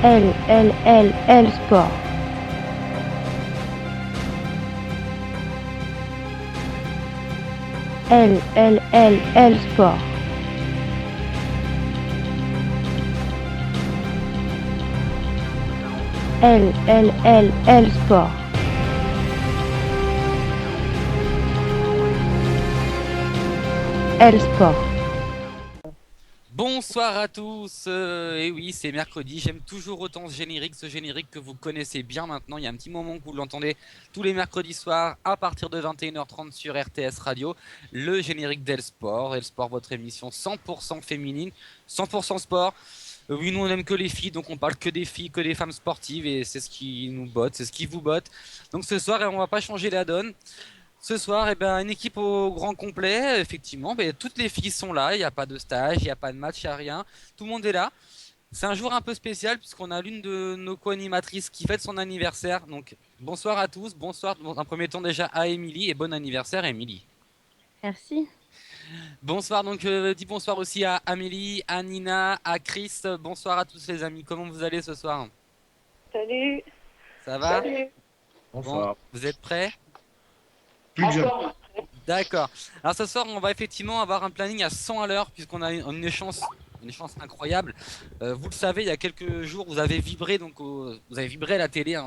L Sport. L Sport. L Sport. L Sport. Bonsoir à tous, et oui c'est mercredi, j'aime toujours autant ce générique que vous connaissez bien maintenant, il y a un petit moment que vous l'entendez tous les mercredis soirs à partir de 21h30 sur RTS Radio, le générique d'El Sport, votre émission 100% féminine, 100% sport. Oui, nous on aime que les filles, donc on parle que des filles, que des femmes sportives, et c'est ce qui nous botte, c'est ce qui vous botte. Donc ce soir, on va pas changer la donne. Ce soir, une équipe au grand complet. Effectivement, toutes les filles sont là. Il n'y a pas de stage, il n'y a pas de match, il n'y a rien. Tout le monde est là. C'est un jour un peu spécial puisqu'on a l'une de nos co-animatrices qui fête son anniversaire. Donc, bonsoir à tous. Bonsoir, dans un premier temps déjà à Émilie et bon anniversaire, Émilie. Merci. Bonsoir, donc dis bonsoir aussi à Amélie, à Nina, à Chris. Bonsoir à tous les amis. Comment vous allez ce soir? Salut. Ça va? Salut. Bon, vous êtes prêts? Plus que jamais. D'accord. Alors ce soir, on va effectivement avoir un planning à 100 à l'heure puisqu'on a une chance incroyable. Vous le savez, il y a quelques jours, vous avez vibré vous avez vibré à la télé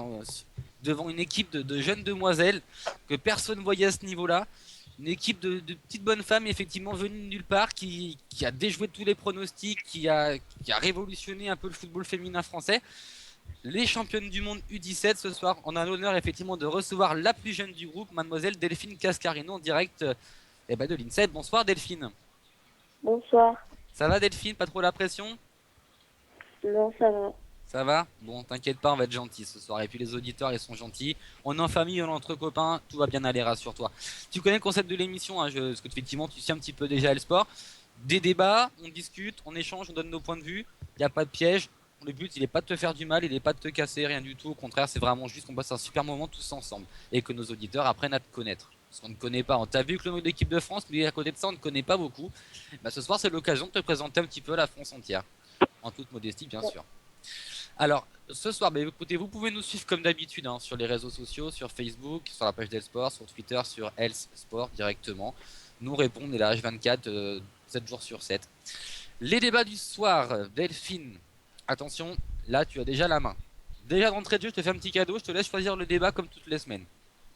devant une équipe de jeunes demoiselles que personne voyait à ce niveau-là. Une équipe de petites bonnes femmes effectivement venues de nulle part qui a déjoué tous les pronostics, qui a révolutionné un peu le football féminin français. Les championnes du monde U17 ce soir, on a l'honneur effectivement de recevoir la plus jeune du groupe, mademoiselle Delphine Cascarino en direct de l'INSED. Bonsoir Delphine. Bonsoir. Ça va Delphine, pas trop la pression? Non, ça va. Ça va? Bon, t'inquiète pas, on va être gentil ce soir. Et puis les auditeurs, ils sont gentils. On est en famille, on est entre copains, tout va bien aller, rassure-toi. Tu connais le concept de l'émission, hein, parce que effectivement, tu sais un petit peu déjà le sport. Des débats, on discute, on échange, on donne nos points de vue. Il n'y a pas de piège. Le but, il n'est pas de te faire du mal, il n'est pas de te casser, rien du tout. Au contraire, c'est vraiment juste qu'on passe un super moment tous ensemble. Et que nos auditeurs apprennent à te connaître. Parce qu'on ne connaît pas. On t'a vu que le mot d'équipe de France, mais à côté de ça, on ne connaît pas beaucoup. Bah, ce soir, c'est l'occasion de te présenter un petit peu la France entière. En toute modestie, bien sûr. Alors, ce soir, écoutez, vous pouvez nous suivre comme d'habitude hein, sur les réseaux sociaux, sur Facebook, sur la page d'Elsport, sur Twitter, sur Sport directement. Nous répondons là H24, 7 jours sur 7. Les débats du soir, Delphine, attention, là tu as déjà la main. Déjà d'entrée de jeu, je te fais un petit cadeau, je te laisse choisir le débat comme toutes les semaines.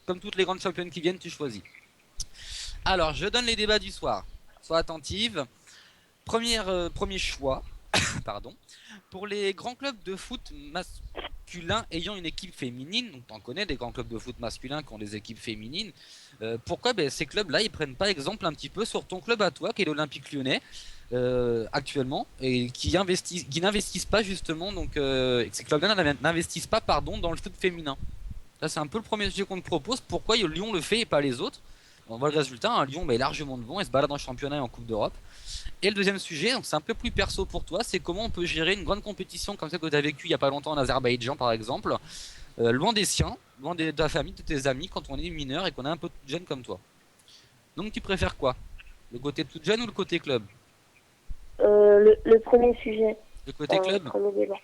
Comme toutes les grandes championnes qui viennent, tu choisis. Alors, je donne les débats du soir. Sois attentive. Premier choix, pardon. Pour les grands clubs de foot masculins ayant une équipe féminine, donc t'en connais des grands clubs de foot masculins qui ont des équipes féminines, pourquoi ces clubs-là ils prennent pas exemple un petit peu sur ton club à toi qui est l'Olympique Lyonnais actuellement et qui n'investissent pas justement ces clubs-là n'investissent pas dans le foot féminin. Ça c'est un peu le premier sujet qu'on te propose. Pourquoi Lyon le fait et pas les autres? On voit le résultat, hein, Lyon est largement devant et se balade en championnat et en Coupe d'Europe. Et le deuxième sujet, donc c'est un peu plus perso pour toi, c'est comment on peut gérer une grande compétition comme celle que tu as vécue il n'y a pas longtemps en Azerbaïdjan par exemple, loin des siens, de ta famille, de tes amis, quand on est mineur et qu'on est un peu jeune comme toi. Donc tu préfères quoi? Le côté toute jeune ou le côté club? Le premier sujet. Le côté club? Le premier débat.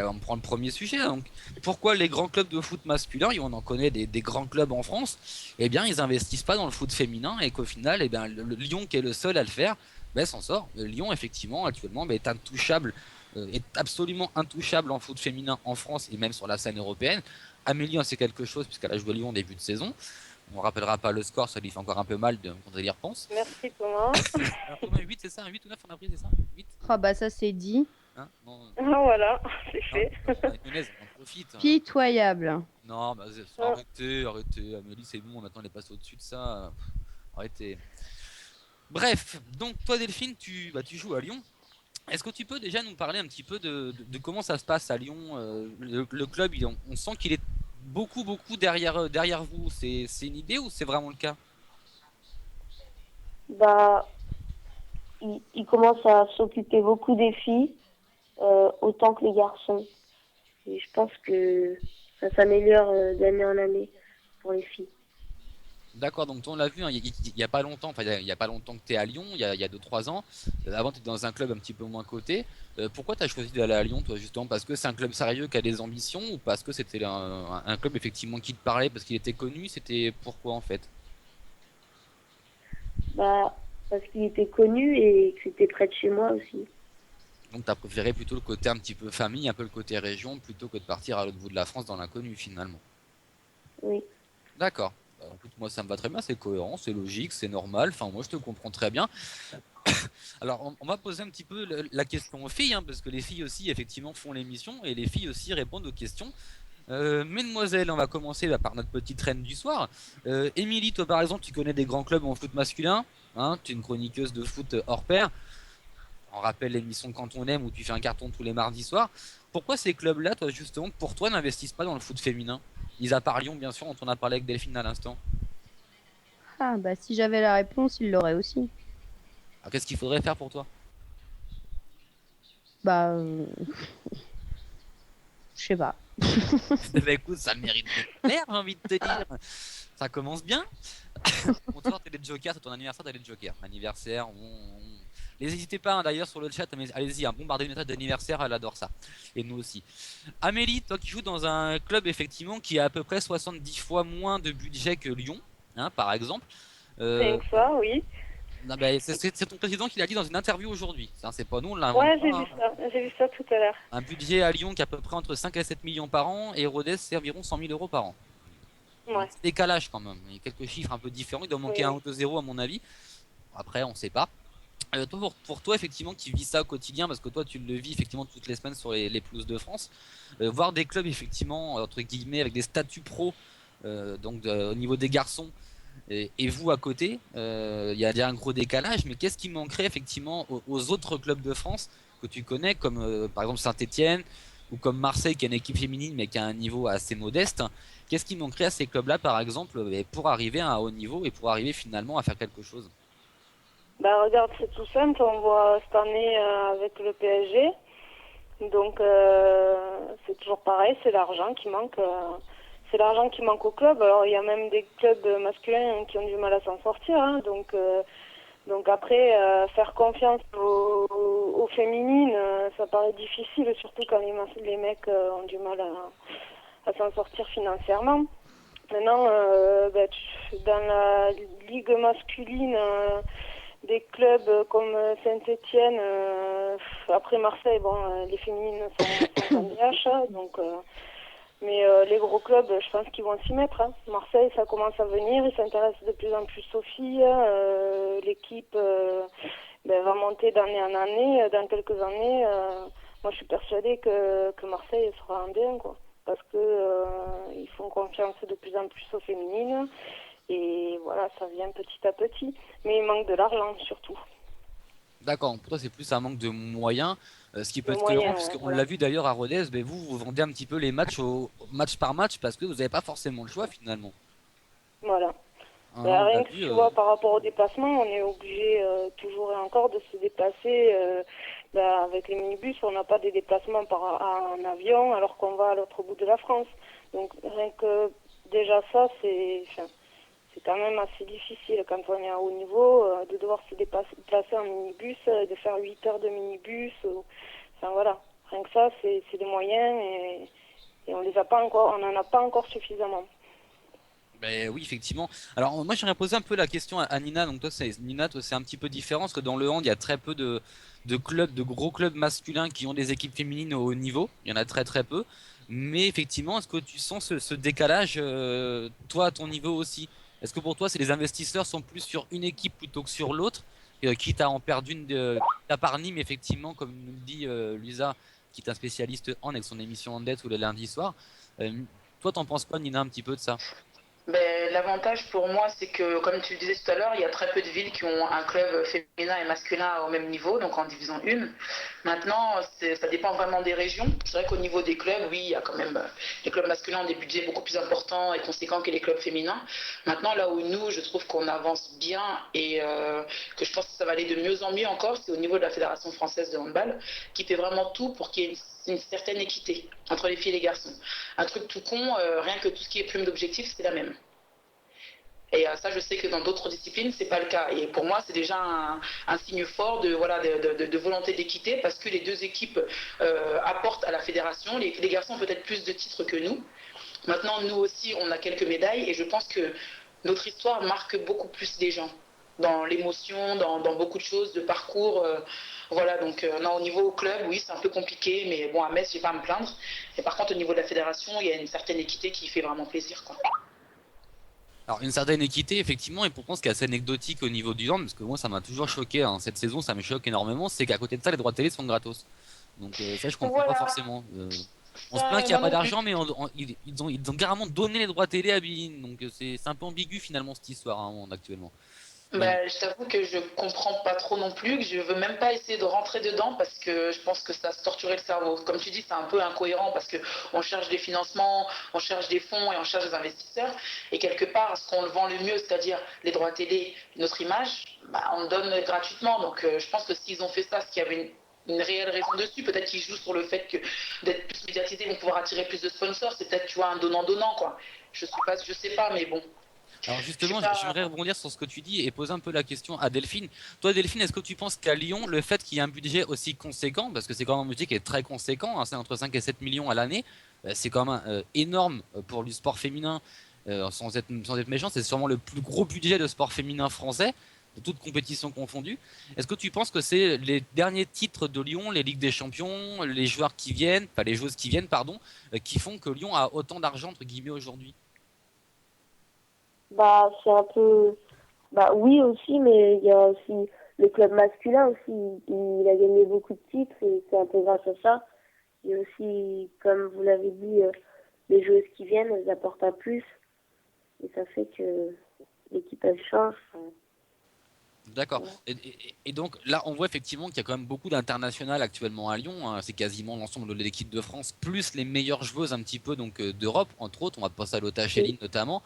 On prend le premier sujet. Donc, pourquoi les grands clubs de foot masculin, et on en connaît des grands clubs en France, ils investissent pas dans le foot féminin et qu'au final, le Lyon qui est le seul à le faire, s'en sort. Le Lyon, effectivement, actuellement, est intouchable, est absolument intouchable en foot féminin en France et même sur la scène européenne. Amélie en sait quelque chose puisqu'elle a joué Lyon en début de saison. On ne rappellera pas le score, ça lui fait encore un peu mal quand elle y repense. Merci Thomas. Alors, Thomas, 8, c'est ça? 8 ou 9 on a pris, c'est ça? 8 Oh bah ça c'est dit. hein non, Voilà, c'est fait. on en profite. Pitoyable. Non, arrêtez, Amélie, c'est bon, maintenant elle est passée au-dessus de ça. Arrêtez. Bref, donc toi Delphine, tu joues à Lyon. Est-ce que tu peux déjà nous parler un petit peu de comment ça se passe à Lyon le club, on sent qu'il est beaucoup derrière vous. C'est une idée ou c'est vraiment le cas? Bah, il commence à s'occuper beaucoup des filles, autant que les garçons. Et je pense que ça s'améliore d'année en année pour les filles. D'accord, donc toi, on l'a vu, hein, il y a pas longtemps, enfin il y a pas longtemps que tu es à Lyon, il y a 2-3 ans. Avant, tu étais dans un club un petit peu moins coté. Pourquoi tu as choisi d'aller à Lyon, toi, justement? Parce que c'est un club sérieux qui a des ambitions ou parce que c'était un club effectivement qui te parlait, parce qu'il était connu? C'était pourquoi en fait? Bah, parce qu'il était connu et que c'était près de chez moi aussi. Donc tu as préféré plutôt le côté un petit peu famille, un peu le côté région, plutôt que de partir à l'autre bout de la France dans l'inconnu finalement. Oui. D'accord. Écoute, moi ça me va très bien, c'est cohérent, c'est logique, c'est normal. Enfin, moi je te comprends très bien. Alors, on va poser un petit peu la question aux filles, hein, parce que les filles aussi, effectivement, font l'émission et les filles aussi répondent aux questions. Mesdemoiselles, on va commencer par notre petite reine du soir. Émilie, toi par exemple, tu connais des grands clubs en foot masculin, hein, tu es une chroniqueuse de foot hors pair. On rappelle l'émission Quand on aime où tu fais un carton tous les mardis soirs. Pourquoi ces clubs-là, toi justement, pour toi, n'investissent pas dans le foot féminin? Ils à part Lyon, bien sûr, dont on a parlé avec Delphine à l'instant. Ah, bah si j'avais la réponse, il l'aurait aussi. Alors, qu'est-ce qu'il faudrait faire pour toi? Bah, je sais pas. Bah écoute, ça mérite d'être clair, j'ai envie de te dire. Ça commence bien. Bon, toi, t'as des jokers, c'est ton anniversaire, t'as des jokers. Anniversaire, n'hésitez pas hein, d'ailleurs sur le chat, mais allez-y, hein, bombardez une note d'anniversaire, elle adore ça. Et nous aussi. Amélie, toi qui joues dans un club effectivement qui a à peu près 70 fois moins de budget que Lyon, hein, par exemple. Euh, 5 fois, oui. non, bah, c'est ton président qui l'a dit dans une interview aujourd'hui. Ça, c'est pas nous, on l'invente Ouais, pas. Hein. j'ai vu ça tout à l'heure. Un budget à Lyon qui est à peu près entre 5 et 7 millions par an et Rodez c'est environ 100 000 euros par an. Un Ouais, petit décalage quand même. Il y a quelques chiffres un peu différents. Il doit manquer oui, un oui. ou deux zéros à mon avis. Après, on sait pas. Toi, pour toi, effectivement, qui vis ça au quotidien, parce que toi, tu le vis effectivement toutes les semaines sur les pelouses de France, voir des clubs, effectivement, entre guillemets, avec des statuts pro, donc au niveau des garçons, et vous à côté, il y a un gros décalage, mais qu'est-ce qui manquerait effectivement aux autres clubs de France que tu connais, comme par exemple Saint-Etienne, ou comme Marseille, qui a une équipe féminine, mais qui a un niveau assez modeste? Qu'est-ce qui manquerait à ces clubs-là, par exemple, pour arriver à un haut niveau et pour arriver finalement à faire quelque chose? Bah regarde, c'est tout simple. On voit cette année avec le PSG. Donc c'est toujours pareil, c'est l'argent qui manque. C'est l'argent qui manque au club. Alors il y a même des clubs masculins qui ont du mal à s'en sortir. Hein. Donc après, faire confiance aux féminines, ça paraît difficile, surtout quand les mecs ont du mal à s'en sortir financièrement. Maintenant, dans la ligue masculine, des clubs comme Saint-Étienne, après Marseille, bon, les féminines sont candidates, donc. Mais les gros clubs, je pense qu'ils vont s'y mettre. Hein. Marseille, ça commence à venir, ils s'intéressent de plus en plus aux filles. L'équipe va monter d'année en année. Dans quelques années, moi je suis persuadée que Marseille sera en D1, quoi. Parce que ils font confiance de plus en plus aux féminines. Et voilà, ça vient petit à petit. Mais il manque de l'argent surtout. D'accord, pour toi c'est plus un manque de moyens, ce qui peut De être cohérent, moyens, ouais, puisqu'on voilà. l'a vu d'ailleurs à Rodez, mais vous vendez un petit peu les matchs au match par match parce que vous n'avez pas forcément le choix finalement. Voilà. Hein, Ben, on l'a rien que vu. tu vois par rapport au déplacement, on est obligé toujours et encore de se déplacer avec les minibus. On n'a pas des déplacements en avion alors qu'on va à l'autre bout de la France. Donc rien que déjà ça, c'est quand même assez difficile quand on est à haut niveau de devoir se déplacer en minibus, de faire 8 heures de minibus. Enfin voilà, rien que ça, c'est des moyens et on les a pas encore, on n'en a pas encore suffisamment. Ben oui, effectivement. Alors moi j'aimerais poser un peu la question à Nina. Donc toi c'est Nina, toi c'est un petit peu différent parce que dans le hand il y a très peu de clubs, de gros clubs masculins qui ont des équipes féminines au haut niveau. Il y en a très très peu. Mais effectivement, est-ce que tu sens ce décalage toi à ton niveau aussi? Est-ce que pour toi c'est les investisseurs sont plus sur une équipe plutôt que sur l'autre, quitte à en perdre une à part Nîmes effectivement comme nous le dit Luisa qui est un spécialiste en avec son émission en dette tous les lundis soirs. Euh, Toi t'en penses quoi Nina un petit peu de ça? Ben, l'avantage pour moi, c'est que, comme tu le disais tout à l'heure, il y a très peu de villes qui ont un club féminin et masculin au même niveau, donc en division 1. Maintenant, ça dépend vraiment des régions. C'est vrai qu'au niveau des clubs, oui, il y a quand même les clubs masculins ont des budgets beaucoup plus importants et conséquents que les clubs féminins. Maintenant, là où nous, je trouve qu'on avance bien et que je pense que ça va aller de mieux en mieux encore, c'est au niveau de la Fédération française de handball, qui fait vraiment tout pour qu'il y ait une certaine équité entre les filles et les garçons. Un truc tout con, rien que tout ce qui est prime d'objectif, c'est la même. Et ça, je sais que dans d'autres disciplines, c'est pas le cas. Et pour moi, c'est déjà un signe fort de volonté d'équité parce que les deux équipes apportent à la fédération. Les garçons ont peut-être plus de titres que nous. Maintenant, nous aussi, on a quelques médailles et je pense que notre histoire marque beaucoup plus les gens dans l'émotion, dans beaucoup de choses, de parcours. Voilà, donc non, au niveau club, oui, c'est un peu compliqué, mais bon, à Metz, j'ai pas à me plaindre. Et par contre, au niveau de la fédération, il y a une certaine équité qui fait vraiment plaisir, quoi. Alors une certaine équité effectivement, et pourtant ce qui est assez anecdotique au niveau du hand, parce que moi ça m'a toujours choqué, hein, cette saison ça me choque énormément, c'est qu'à côté de ça les droits de télé sont gratos. Donc ça je comprends pas Voilà. forcément. On se Ça, plaint qu'il n'y a moi pas non plus. d'argent, mais ils ont carrément donné les droits télé à Bein, donc c'est un peu ambigu finalement cette histoire hein, actuellement. Mais Bah, je t'avoue que je comprends pas trop non plus, que je veux même pas essayer de rentrer dedans parce que je pense que ça se torturait le cerveau. Comme tu dis, c'est un peu incohérent parce que on cherche des financements, on cherche des fonds et on cherche des investisseurs. Et quelque part, ce qu'on le vend le mieux, c'est-à-dire les droits télé, notre image, bah, on le donne gratuitement. Donc je pense que s'ils ont fait ça, c'est qu'il y avait une réelle raison dessus. Peut-être qu'ils jouent sur le fait que d'être plus médiatisés vont pouvoir attirer plus de sponsors. C'est peut-être, tu vois, un donnant-donnant, quoi. Je sais pas, mais bon. alors Je suis justement, pas. j'aimerais rebondir sur ce que tu dis et poser un peu la question à Delphine. Toi Delphine, est-ce que tu penses qu'à Lyon, le fait qu'il y ait un budget aussi conséquent, parce que c'est quand même un budget qui est très conséquent, hein, c'est entre 5 et 7 millions à l'année, c'est quand même énorme pour du sport féminin, sans être méchant, c'est sûrement le plus gros budget de sport féminin français, de toute compétition confondue. Est-ce que tu penses que c'est les derniers titres de Lyon, les Ligues des Champions, les joueurs qui viennent, enfin les joueuses qui viennent, pardon, qui font que Lyon a autant d'argent entre guillemets aujourd'hui? Bah, c'est un peu. Bah, oui aussi, mais il y a aussi le club masculin aussi. Il a gagné beaucoup de titres et c'est un peu grâce à ça. Il y a aussi, comme vous l'avez dit, les joueuses qui viennent, elles apportent un plus. Et ça fait que l'équipe, elle change. Enfin, D'accord. voilà. Et donc là, on voit effectivement qu'il y a quand même beaucoup d'internationales actuellement à Lyon, hein. C'est quasiment l'ensemble de l'équipe de France, plus les meilleures joueuses un petit peu donc d'Europe, entre autres. On va penser à Lotta Schelling Et, notamment,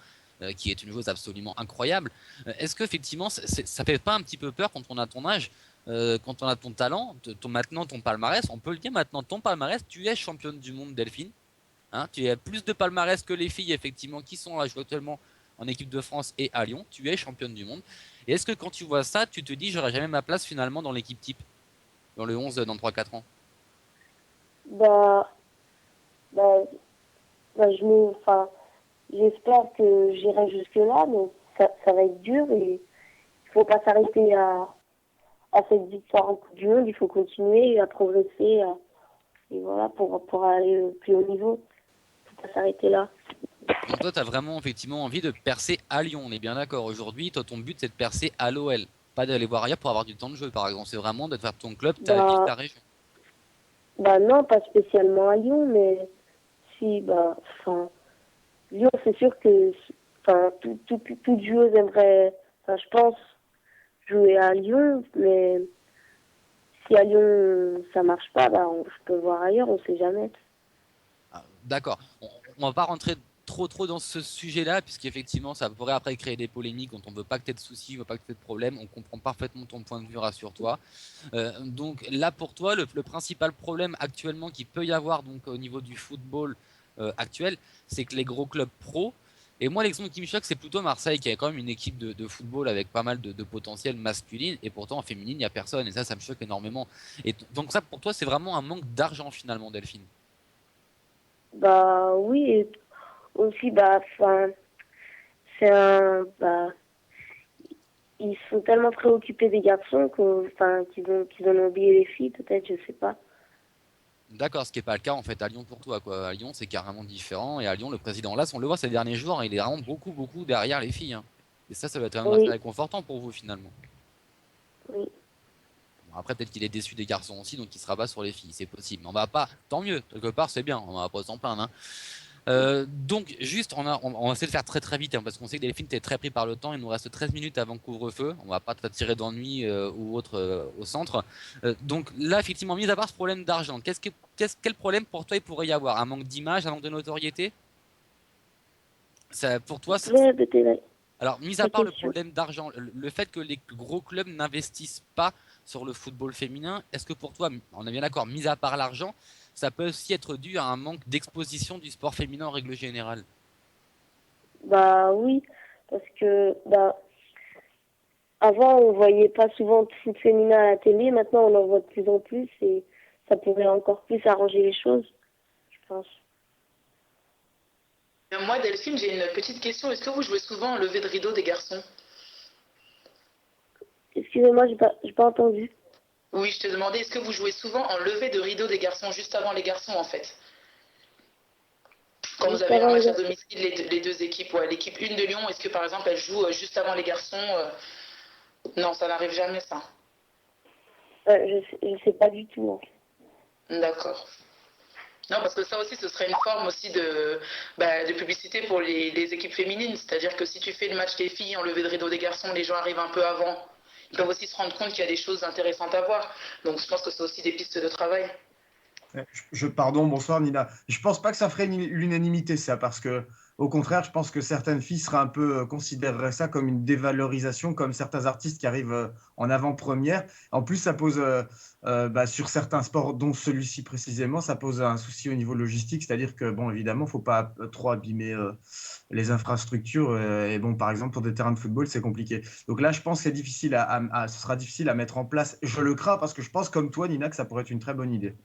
qui est une joueuse absolument incroyable. Est-ce que effectivement, ça fait pas un petit peu peur quand on a ton âge, quand on a ton talent, maintenant ton palmarès, on peut le dire maintenant, ton palmarès, tu es championne du monde, Delphine. Hein, tu as plus de palmarès que les filles, effectivement, qui sont à jouer actuellement en équipe de France et à Lyon. Tu es championne du monde. Et est-ce que quand tu vois ça, tu te dis, j'aurai jamais ma place finalement dans l'équipe type, dans le 11 dans 3-4 ans? bah, bah, enfin, j'espère que j'irai jusque-là, mais ça va être dur et il faut pas s'arrêter à cette victoire en Coupe du Monde. Il faut continuer à progresser. Et voilà, pour aller au plus haut niveau. Faut pas s'arrêter là. Donc toi, tu as vraiment effectivement envie de percer à Lyon, on est bien d'accord. Aujourd'hui, toi, ton but, c'est de percer à l'OL. Pas d'aller voir ailleurs pour avoir du temps de jeu, par exemple. C'est vraiment de faire ton club, ta ville, ta Bah, région. bah non, pas spécialement à Lyon, mais si, bah, enfin, Lyon, c'est sûr que, enfin, toute joueuse aimerait, enfin, je pense, jouer à Lyon, mais si à Lyon ça marche pas, bah, je peux voir ailleurs, on sait jamais. Ah, d'accord. On va pas rentrer trop dans ce sujet-là, puisqu'effectivement, ça pourrait après créer des polémiques dont on veut pas que tu aies de soucis, on veut pas que tu aies de problèmes. On comprend parfaitement ton point de vue, rassure-toi. Donc là, pour toi, le principal problème actuellement qu'il peut y avoir donc au niveau du football actuel, c'est que les gros clubs pro. Et moi, l'exemple qui me choque, c'est plutôt Marseille, qui a quand même une équipe de football avec pas mal de potentiel masculine, et pourtant en féminine, il n'y a personne. Et ça me choque énormément. Et donc ça, pour toi, c'est vraiment un manque d'argent finalement, Delphine. Bah oui, et aussi, bah, enfin, bah, ils sont tellement préoccupés des garçons enfin, qu'ils en ont oublié les filles, peut-être, je sais pas. D'accord, ce qui n'est pas le cas en fait à Lyon pour toi, quoi. À Lyon, c'est carrément différent. Et à Lyon, le président là, on le voit ces derniers jours, hein, il est vraiment beaucoup derrière les filles, hein. Et ça doit être quand même assez Oui, réconfortant pour vous finalement. oui. Bon, après, peut-être qu'il est déçu des garçons aussi, donc il se rabat sur les filles, c'est possible. Mais on va pas, tant mieux, quelque part, c'est bien, on va pas s'en plaindre, hein. Donc, juste, on va essayer de faire très vite, hein, parce qu'on sait que Delphine, t'es très pris par le temps. Il nous reste 13 minutes avant le couvre-feu. On va pas t'attirer d'ennui ou autre au centre. Donc là, effectivement, mis à part ce problème d'argent, quel problème pour toi il pourrait y avoir? Un manque d'image, un manque de notoriété? Ça, pour Vous toi, pouvez répéter alors, mis à la part le question? problème d'argent, le fait que les gros clubs n'investissent pas sur le football féminin, est-ce que pour toi, on est bien d'accord, mis à part l'argent, ça peut aussi être dû à un manque d'exposition du sport féminin en règle générale? Bah oui, Parce que avant, on voyait pas souvent de foot féminin à la télé. Maintenant, on en voit de plus en plus et ça pourrait encore plus arranger les choses, je pense. Moi, Delphine, j'ai une petite question. Est-ce que vous jouez souvent en levée de rideau des garçons? Excusez-moi, j'ai pas entendu. Oui, je te demandais, est-ce que vous jouez souvent en levée de rideau des garçons, juste avant les garçons, en fait? Quand vous Juste avez un avant les match à garçons. domicile, les deux équipes, ouais, l'équipe 1 de Lyon, est-ce que par exemple elle joue juste avant les garçons? Non, ça n'arrive jamais, ça. Je sais pas du tout. D'accord. Non, parce que ça aussi, ce serait une forme aussi de publicité pour les équipes féminines. C'est-à-dire que si tu fais le match des filles en levée de rideau des garçons, les gens arrivent un peu avant. Ils peuvent aussi se rendre compte qu'il y a des choses intéressantes à voir. Donc je pense que c'est aussi des pistes de travail. Pardon, bonsoir Nina. Je pense pas que ça ferait l'unanimité, ça, parce que, au contraire, je pense que certaines filles seraient un peu, considéreraient ça comme une dévalorisation, comme certains artistes qui arrivent en avant-première. En plus, ça pose, sur certains sports, dont celui-ci précisément, ça pose un souci au niveau logistique, c'est-à-dire que, bon, évidemment, faut pas trop abîmer les infrastructures. Et bon, par exemple, pour des terrains de football, c'est compliqué. Donc là, je pense que c'est difficile ce sera difficile à mettre en place. Je le crains parce que je pense, comme toi, Nina, que ça pourrait être une très bonne idée.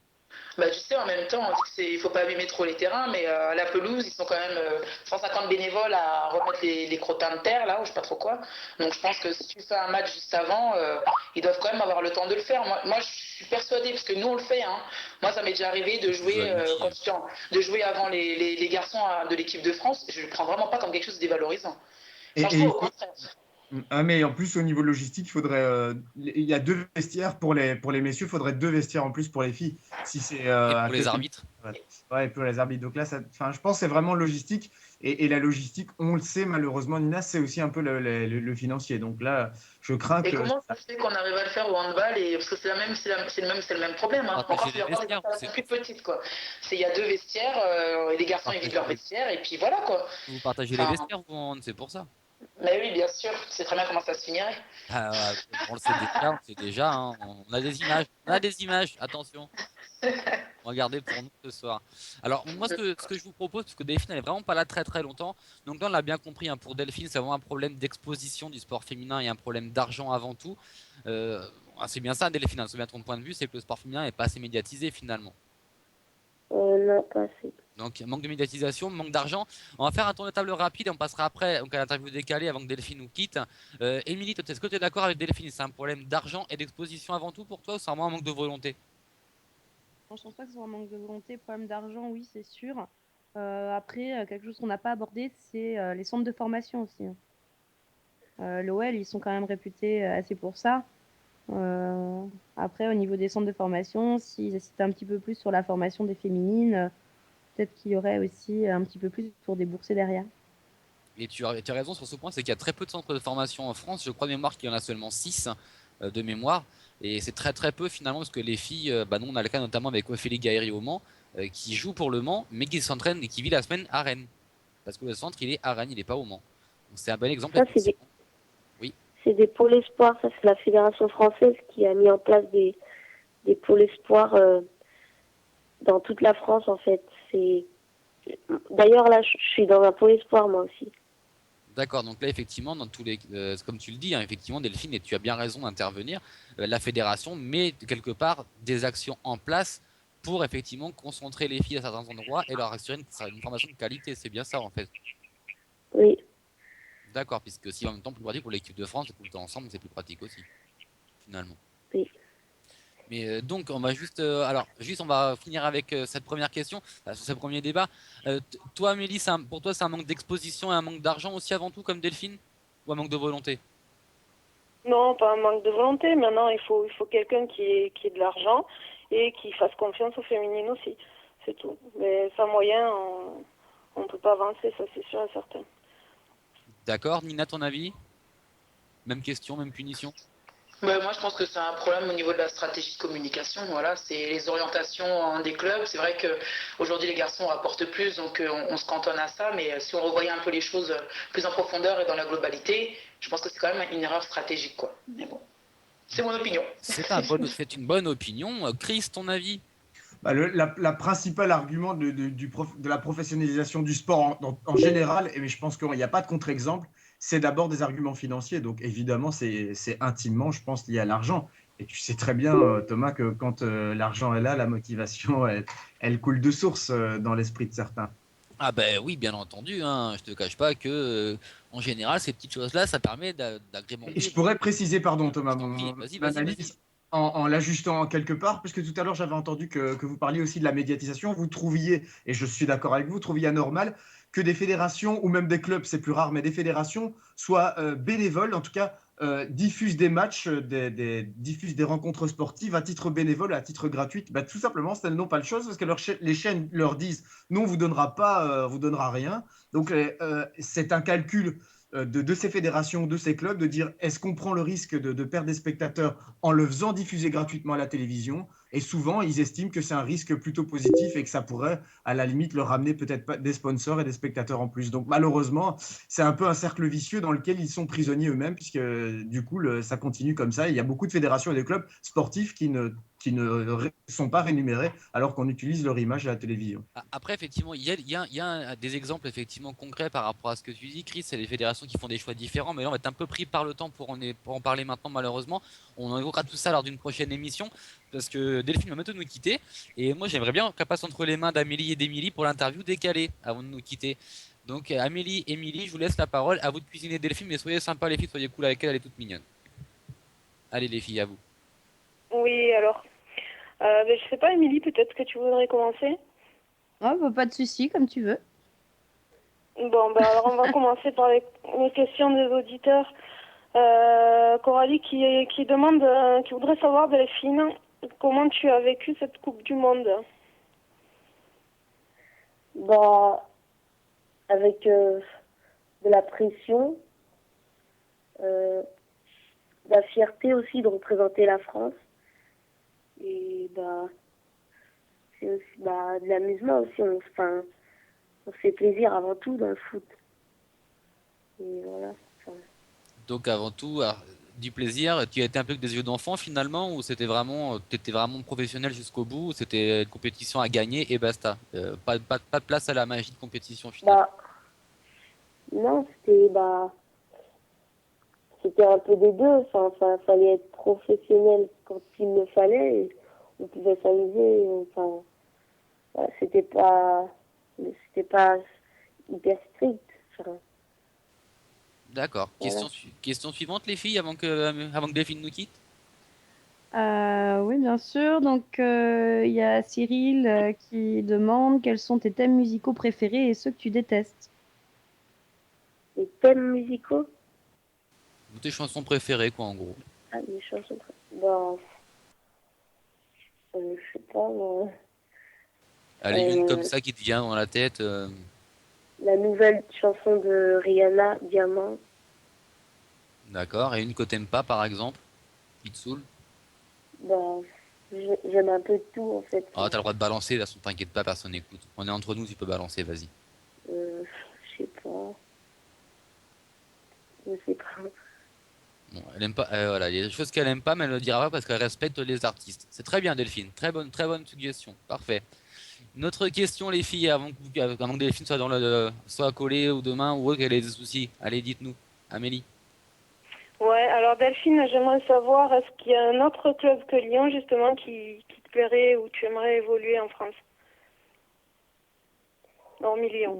Bah, tu sais, en même temps, on dit qu'il ne faut pas abîmer trop les terrains, mais à la pelouse, ils sont quand même 150 bénévoles à remettre les crottins de terre, là, ou je sais pas trop quoi. Donc je pense que si tu fais un match juste avant, ils doivent quand même avoir le temps de le faire. Moi je suis persuadée, parce que nous, on le fait. Hein. Moi, ça m'est déjà arrivé de jouer, de jouer avant les garçons de l'équipe de France. Je ne le prends vraiment pas comme quelque chose de dévalorisant. Franchement, au contraire. Mais en plus, au niveau logistique, il y a 2 vestiaires pour les messieurs, il faudrait 2 vestiaires en plus pour les filles. Si c'est Et à pour les côté. arbitres. Ouais, et pour les arbitres. Donc là, je pense que c'est vraiment logistique. Et la logistique, on le sait, malheureusement, Nina, c'est aussi un peu le financier. Donc là, je crains Et que. comment ça se fait qu'on arrive à le faire au handball parce que c'est le même problème. Hein. Encore Partager c'est les encore des vestiaires. installations plus petites, quoi. Il y a 2 vestiaires, et les garçons ils vident leur vestiaire et puis voilà, quoi. Vous partagez les vestiaires, c'est pour ça. Mais oui, bien sûr, tu sais très bien comment ça se finirait. On le sait déjà, hein. On a des images, attention. On va garder pour nous ce soir. Alors moi ce que je vous propose, parce que Delphine elle est vraiment pas là très très longtemps, donc là on l'a bien compris, hein, pour Delphine c'est vraiment un problème d'exposition du sport féminin et un problème d'argent avant tout. C'est bien ça Delphine, c'est bien ton point de vue, c'est que le sport féminin n'est pas assez médiatisé finalement. Non, pas assez. Donc manque de médiatisation, manque d'argent. On va faire un tour de table rapide et on passera après donc, à l'interview décalée avant que Delphine nous quitte. Émilie, est-ce que tu es d'accord avec Delphine? C'est un problème d'argent et d'exposition avant tout pour toi ou c'est vraiment un manque de volonté? Non, je pense pas que ce soit un manque de volonté. Problème d'argent, oui, c'est sûr. Après, quelque chose qu'on n'a pas abordé, c'est les centres de formation aussi. L'OL, ils sont quand même réputés assez pour ça. Après, au niveau des centres de formation, s'ils incitaient un petit peu plus sur la formation des féminines, peut-être qu'il y aurait aussi un petit peu plus pour débourser derrière. Et tu as raison sur ce point, c'est qu'il y a très peu de centres de formation en France. Je crois de mémoire qu'il y en a seulement 6 de mémoire. Et c'est très très peu finalement parce que les filles, nous on a le cas notamment avec Ophélie Gaëri au Mans, qui joue pour le Mans, mais qui s'entraîne et qui vit la semaine à Rennes. Parce que le centre il est à Rennes, il n'est pas au Mans. Donc c'est un bon exemple. Ça, c'est des pôles espoirs. Ça, c'est la Fédération française qui a mis en place des pôles espoirs dans toute la France en fait. D'ailleurs là, je suis dans un pôle espoir moi aussi. D'accord, donc là effectivement, dans tous les, comme tu le dis, hein, effectivement Delphine, et tu as bien raison d'intervenir, la fédération met quelque part des actions en place pour effectivement concentrer les filles à certains endroits et leur assurer une formation de qualité, c'est bien ça en fait. Oui. D'accord, puisque si en même temps plus pratique pour l'équipe de France, tout le temps ensemble, c'est plus pratique aussi, finalement. Oui. Mais donc on va juste, on va finir avec cette première question, sur ce premier débat. Toi, Amélie, pour toi, c'est un manque d'exposition et un manque d'argent aussi avant tout, comme Delphine, ou un manque de volonté? Non, pas un manque de volonté. Maintenant, il faut quelqu'un qui ait de l'argent et qui fasse confiance aux féminines aussi. C'est tout. Mais sans moyen, on ne peut pas avancer, ça c'est sûr et certain. D'accord, Nina, ton avis? Même question, même punition? Moi, je pense que c'est un problème au niveau de la stratégie de communication. Voilà, c'est les orientations des clubs. C'est vrai qu'aujourd'hui, les garçons rapportent plus, donc on se cantonne à ça. Mais si on revoyait un peu les choses plus en profondeur et dans la globalité, je pense que c'est quand même une erreur stratégique, quoi. Mais bon, c'est mon opinion. C'est une bonne opinion. Chris, ton avis? La principale argument de la professionnalisation du sport en général, mais je pense qu'il n'y a pas de contre-exemple, c'est d'abord des arguments financiers. Donc évidemment, c'est intimement, je pense, lié à l'argent. Et tu sais très bien, Thomas, que quand l'argent est là, la motivation, elle coule de source dans l'esprit de certains. Ah ben oui, bien entendu, hein, je te cache pas que en général ces petites choses-là, ça permet Et je d'agrémenter. pourrais préciser, pardon Thomas, Je t'en prie, mon vas-y, vas-y, vas-y. analyse en l'ajustant quelque part, puisque tout à l'heure j'avais entendu que vous parliez aussi de la médiatisation. Vous trouviez, et je suis d'accord avec vous, trouviez anormal que des fédérations, ou même des clubs, c'est plus rare, mais des fédérations soient bénévoles, en tout cas diffusent des matchs, diffusent des rencontres sportives à titre bénévole, à titre gratuit. Bah, tout simplement, elles n'ont pas le choix parce que les chaînes leur disent non, vous donnera pas, vous donnera rien. Donc c'est un calcul de ces fédérations, de ces clubs, de dire est-ce qu'on prend le risque de perdre des spectateurs en le faisant diffuser gratuitement à la télévision. Et souvent, ils estiment que c'est un risque plutôt positif et que ça pourrait, à la limite, leur ramener peut-être des sponsors et des spectateurs en plus. Donc malheureusement, c'est un peu un cercle vicieux dans lequel ils sont prisonniers eux-mêmes, puisque du coup, ça continue comme ça. Il y a beaucoup de fédérations et de clubs sportifs qui ne sont pas rémunérés alors qu'on utilise leur image à la télévision. Après, effectivement, il y a des exemples effectivement concrets par rapport à ce que tu dis, Chris. C'est les fédérations qui font des choix différents, mais là, on va être un peu pris par le temps pour en parler maintenant, malheureusement. On en évoquera tout ça lors d'une prochaine émission, parce que Delphine va maintenant nous quitter. Et moi, j'aimerais bien qu'elle passe entre les mains d'Amélie et d'Émilie pour l'interview décalée avant de nous quitter. Donc, Amélie, Émilie, je vous laisse la parole. À vous de cuisiner Delphine, mais soyez sympas, les filles, soyez cool avec elle, elle est toute mignonne. Allez, les filles, à vous. Oui, alors. Je sais pas, Émilie, peut-être que tu voudrais commencer? Oh, bah, pas de souci, comme tu veux. Bon, ben alors on va commencer par les questions des auditeurs. Coralie qui demande, qui voudrait savoir, Delphine, comment tu as vécu cette Coupe du Monde? Bah, avec de la pression, de la fierté aussi de représenter la France. Et bah, c'est aussi de l'amusement aussi. On se fait plaisir avant tout dans le foot. Et voilà. Donc avant tout, du plaisir. Tu as été un peu avec des yeux d'enfant finalement, ou c'était vraiment, t'étais vraiment professionnel jusqu'au bout, ou c'était une compétition à gagner et basta. Pas de place à la magie de compétition finalement. Bah, non, c'était un peu des deux. Enfin, fallait être professionnel quand il le fallait. Et on pouvait s'amuser. Enfin, voilà, c'était pas hyper strict. Enfin, D'accord. voilà. Question suivante les filles avant que Delphine nous quitte. Oui, bien sûr. Donc, il y a Cyril qui demande quels sont tes thèmes musicaux préférés et ceux que tu détestes. Les thèmes musicaux, Ou tes chansons préférées quoi en gros. les chansons. Bah, je sais pas, moi. Allez, une comme ça qui te vient dans la tête. La nouvelle chanson de Rihanna, Diamant. D'accord. Et une que t'aimes pas par exemple, qui te saoule. Bah, j'aime un peu de tout en fait. Ah, t'as le droit de balancer, là, t'inquiète pas, personne n'écoute. On est entre nous, tu peux balancer, vas-y. Je sais pas. Je sais pas. Bon, elle aime pas, voilà, il y a des choses qu'elle aime pas, mais elle ne le dira pas parce qu'elle respecte les artistes. C'est très bien, Delphine. Très bonne suggestion. Parfait. Une autre question, les filles, avant que Delphine soit soit collée ou demain ou autre, qu'elle ait des soucis. Allez, dites-nous. Amélie. Ouais, alors Delphine, j'aimerais savoir, est-ce qu'il y a un autre club que Lyon, justement, qui te plairait ou tu aimerais évoluer en France? Hormis Lyon.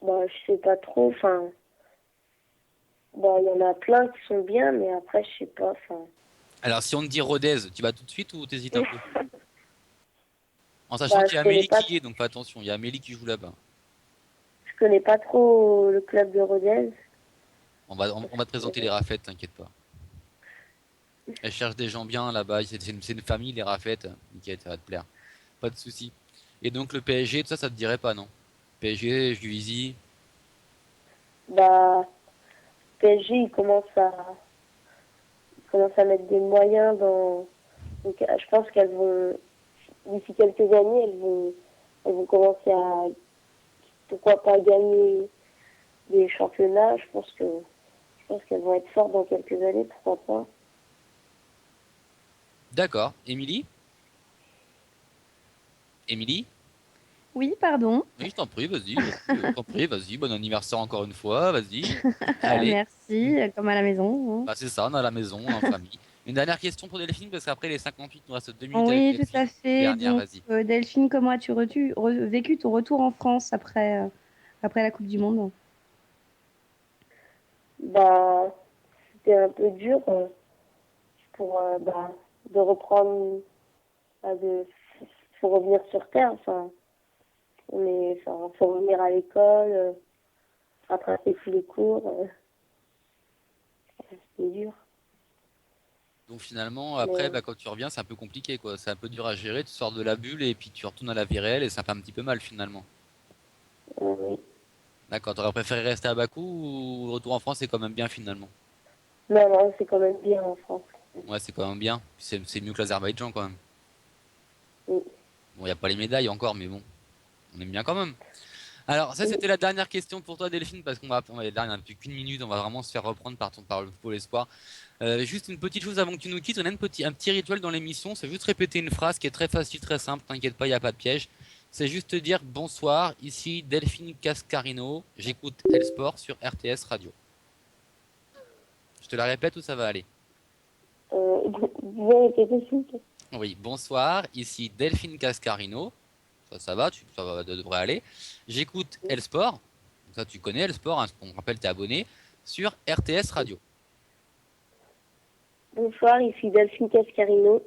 Je sais pas trop. Enfin, il y en a plein qui sont bien, mais après, je sais pas. Enfin, Alors, si on te dit Rodez, tu vas tout de suite ou t'hésites un peu? En sachant qu'il y a je connais Amélie pas. qui y est, donc fais attention, il y a Amélie qui joue là-bas. Je connais pas trop le club de Rodez. On va te présenter les Rafettes, t'inquiète pas. Elle cherche des gens bien là-bas, c'est une famille, les Rafettes. Nickel, ça va te plaire. Pas de soucis. Et donc le PSG, tout ça, ça te dirait pas, non? PSG, Juvisy. Bah, PSG, ils commencent à mettre des moyens dans. Donc, je pense qu'elles vont, d'ici quelques années, elles vont commencer à, pourquoi pas gagner des championnats. Je pense qu'elles vont être fortes dans quelques années, pourquoi pas. D'accord. Émilie? Émilie? Oui, pardon. Oui, je t'en prie, vas-y. Je t'en prie, vas-y. Bon anniversaire encore une fois, vas-y. Allez. Merci, comme à la maison, hein. Bah, c'est ça, on est à la maison, on est en famille. Une dernière question pour Delphine, parce qu'après les 58, il nous reste 2 minutes avec Oui, tout Delphine. à fait. Dernière, Donc, vas-y. Delphine, comment as-tu vécu ton retour en France après la Coupe du Monde? Bah, c'était un peu dur pour de reprendre, de faut revenir sur terre. Enfin, faut revenir à l'école, rattraper tous les cours. C'était dur. Donc finalement, après, Mais bah, quand tu reviens, c'est un peu compliqué, quoi. C'est un peu dur à gérer, tu sors de la bulle et puis tu retournes à la vie réelle et ça fait un petit peu mal finalement. oui. D'accord, t'aurais préféré rester à Bakou ou le retour en France, c'est quand même bien finalement? Non, non, c'est quand même bien en France. Ouais, c'est quand même bien. C'est mieux que l'Azerbaïdjan quand même. Oui. Bon, il n'y a pas les médailles encore, mais bon, on aime bien quand même. Alors, ça, c'était la dernière question pour toi, Delphine, parce là, il n'y a plus qu'une minute, on va vraiment se faire reprendre par le Pôle Espoir. Juste une petite chose avant que tu nous quittes, on a un petit rituel dans l'émission, c'est juste répéter une phrase qui est très facile, très simple, t'inquiète pas, il n'y a pas de piège. C'est juste te dire bonsoir, ici Delphine Cascarino, j'écoute Elsport sur RTS Radio. Je te la répète ou ça va aller? Vous avez répéter s'il vous plaît. Oui, bonsoir, ici Delphine Cascarino, ça devrait aller. J'écoute Elsport, ça tu connais Elsport, hein, on rappelle t'es abonné, sur RTS Radio. Bonsoir, ici Delphine Cascarino.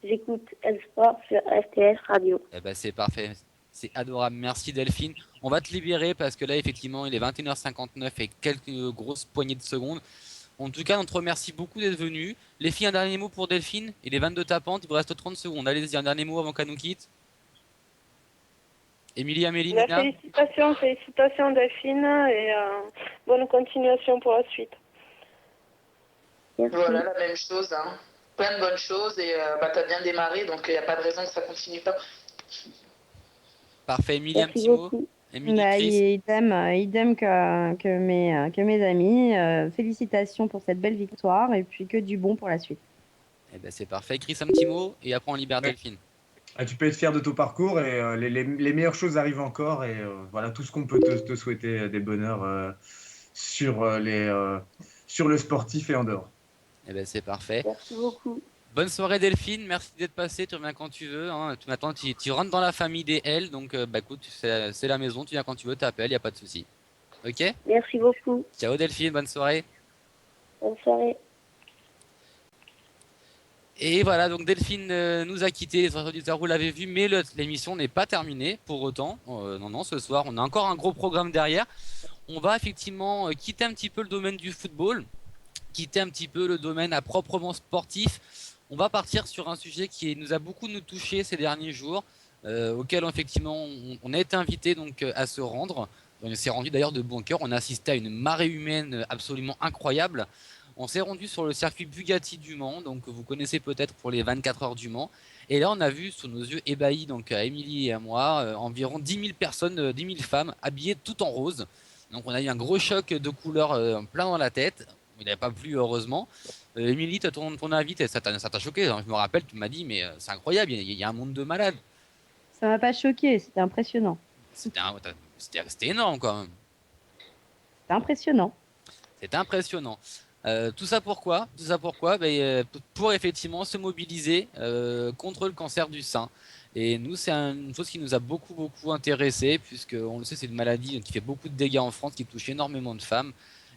J'écoute Elsport sur RTS Radio. Eh ben c'est parfait, c'est adorable, merci Delphine. On va te libérer parce que là effectivement il est 21h59 et quelques grosses poignées de secondes. En tout cas on te remercie beaucoup d'être venu. Les filles, un dernier mot pour Delphine, il est 22 tapantes, il vous reste 30 secondes. Allez-y, un dernier mot avant qu'elle nous quitte. Émilie, Amélie, Nina. Félicitations Delphine et bonne continuation pour la suite. Merci. Voilà, la même chose, hein. Plein de bonnes choses et t'as bien démarré, donc il n'y a pas de raison que ça continue pas. Parfait, Émilie, un Merci petit mot. beaucoup. Émilie, Bah, Chris. idem que mes amis. Félicitations pour cette belle victoire et puis que du bon pour la suite. Eh ben c'est parfait. Chris, un petit mot et après on libère Ouais. Delphine. Ah, tu peux être fier de ton parcours et les meilleures choses arrivent encore. Et voilà, tout ce qu'on peut te souhaiter des bonheurs sur le sportif et en dehors. Eh ben c'est parfait. Merci beaucoup. Bonne soirée Delphine, merci d'être passé, tu reviens quand tu veux. Hein. Maintenant tu rentres dans la famille des L, donc bah écoute, c'est la maison, tu viens quand tu veux, t'appelles, y a pas de souci. Ok? Merci beaucoup. Ciao Delphine, bonne soirée. Bonne soirée. Et voilà, donc Delphine nous a quittés, les auditeurs, vous l'avez vu, mais l'émission n'est pas terminée pour autant. Non, ce soir, on a encore un gros programme derrière. On va effectivement quitter un petit peu le domaine du football, quitter un petit peu le domaine à proprement sportif. On va partir sur un sujet qui nous a beaucoup nous touché ces derniers jours, auquel effectivement on a été invité donc à se rendre. On s'est rendu d'ailleurs de bon cœur. On a assisté à une marée humaine absolument incroyable. On s'est rendu sur le circuit Bugatti du Mans, donc vous connaissez peut-être pour les 24 heures du Mans. Et là, on a vu sous nos yeux ébahis, donc à Émilie et à moi, environ 10 000 personnes, 10 000 femmes habillées tout en rose. Donc on a eu un gros choc de couleurs plein dans la tête. Il n'avait pas plu heureusement. Émilie, ton avis, ça t'a choqué, hein. Je me rappelle, tu m'as dit, mais c'est incroyable, il y a un monde de malades. Ça m'a pas choqué, c'était impressionnant. C'était énorme quand même. C'était impressionnant. C'était impressionnant. Tout ça pourquoi? Tout ça pourquoi? Pour effectivement se mobiliser contre le cancer du sein. Et nous, c'est une chose qui nous a beaucoup intéressé, puisque on le sait, c'est une maladie qui fait beaucoup de dégâts en France, qui touche énormément de femmes.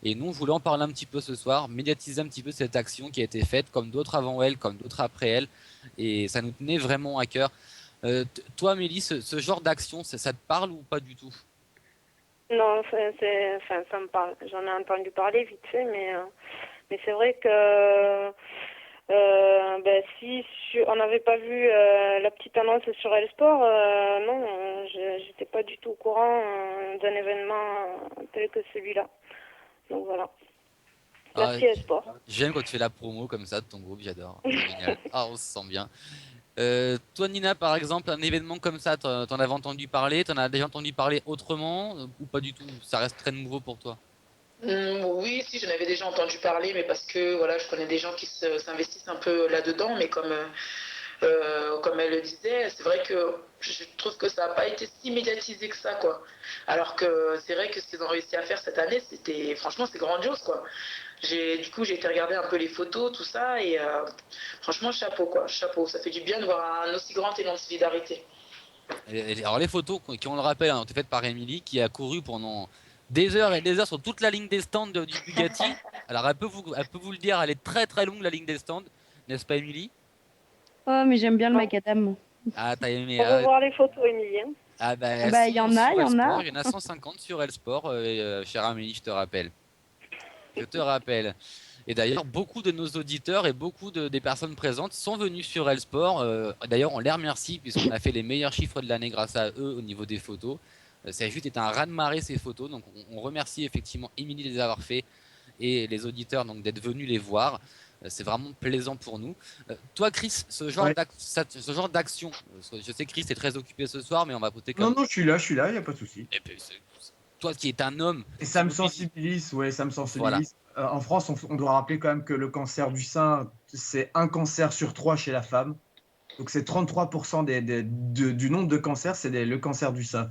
Et nous, on voulait en parler un petit peu ce soir, médiatiser un petit peu cette action qui a été faite, comme d'autres avant elle, comme d'autres après elle. Et ça nous tenait vraiment à cœur. Toi, Amélie, ce genre d'action, ça te parle ou pas du tout? Non, ça me parle. J'en ai entendu parler vite fait, mais c'est vrai que si on n'avait pas vu la petite annonce sur Elsport, non, j'étais pas du tout au courant d'un événement tel que celui-là. Donc voilà. Merci Elsport. J'aime quand tu fais la promo comme ça de ton groupe, j'adore. Génial. Ah, on se sent bien. Toi, Nina, par exemple, un événement comme ça, t'en avais entendu parler, t'en as déjà entendu parler autrement ou pas du tout? Ça reste très nouveau pour toi? Oui, si, j'en avais déjà entendu parler, mais parce que voilà, je connais des gens qui s'investissent un peu là-dedans, mais Comme elle le disait, c'est vrai que je trouve que ça n'a pas été si médiatisé que ça, quoi. Alors que c'est vrai que ce qu'ils ont réussi à faire cette année, franchement, c'est grandiose, quoi. Du coup, j'ai été regarder un peu les photos, tout ça, et franchement, chapeau, quoi, chapeau. Ça fait du bien de voir un aussi grand élan de solidarité. Alors les photos qui, on le rappelle, ont été faites par Émilie, qui a couru pendant des heures et des heures sur toute la ligne des stands du Bugatti. Alors elle peut vous le dire, elle est très très longue la ligne des stands, n'est-ce pas Émilie? Oh, mais j'aime bien le Non. macadam. Ah, t'as aimé, On va hein. voir les photos, Emilien. Ah Ah bah bah, il y en a, il sur y en a. Elsport, il y en a 150 sur Elsport, chère Amélie, je te rappelle. Je te rappelle. Et d'ailleurs, beaucoup de nos auditeurs et beaucoup des personnes présentes sont venus sur Elsport. D'ailleurs, on les remercie puisqu'on a fait les meilleurs chiffres de l'année grâce à eux au niveau des photos. Ça a juste été un raz-de-marée ces photos. Donc, on remercie effectivement Émilie de les avoir fait et les auditeurs donc d'être venus les voir. C'est vraiment plaisant pour nous. Toi, Chris, ce genre Ouais. d'action, je sais que Chris est très occupé ce soir, mais on va poser Non, comme. non, je suis là, il n'y a pas de souci. Et puis, toi qui es un homme, Et qui ça me mobilise. sensibilise, ouais, ça me Voilà. sensibilise. En France, on doit rappeler quand même que le cancer du sein, c'est un cancer sur trois chez la femme. Donc c'est 33% du nombre de cancers, c'est le cancer du sein.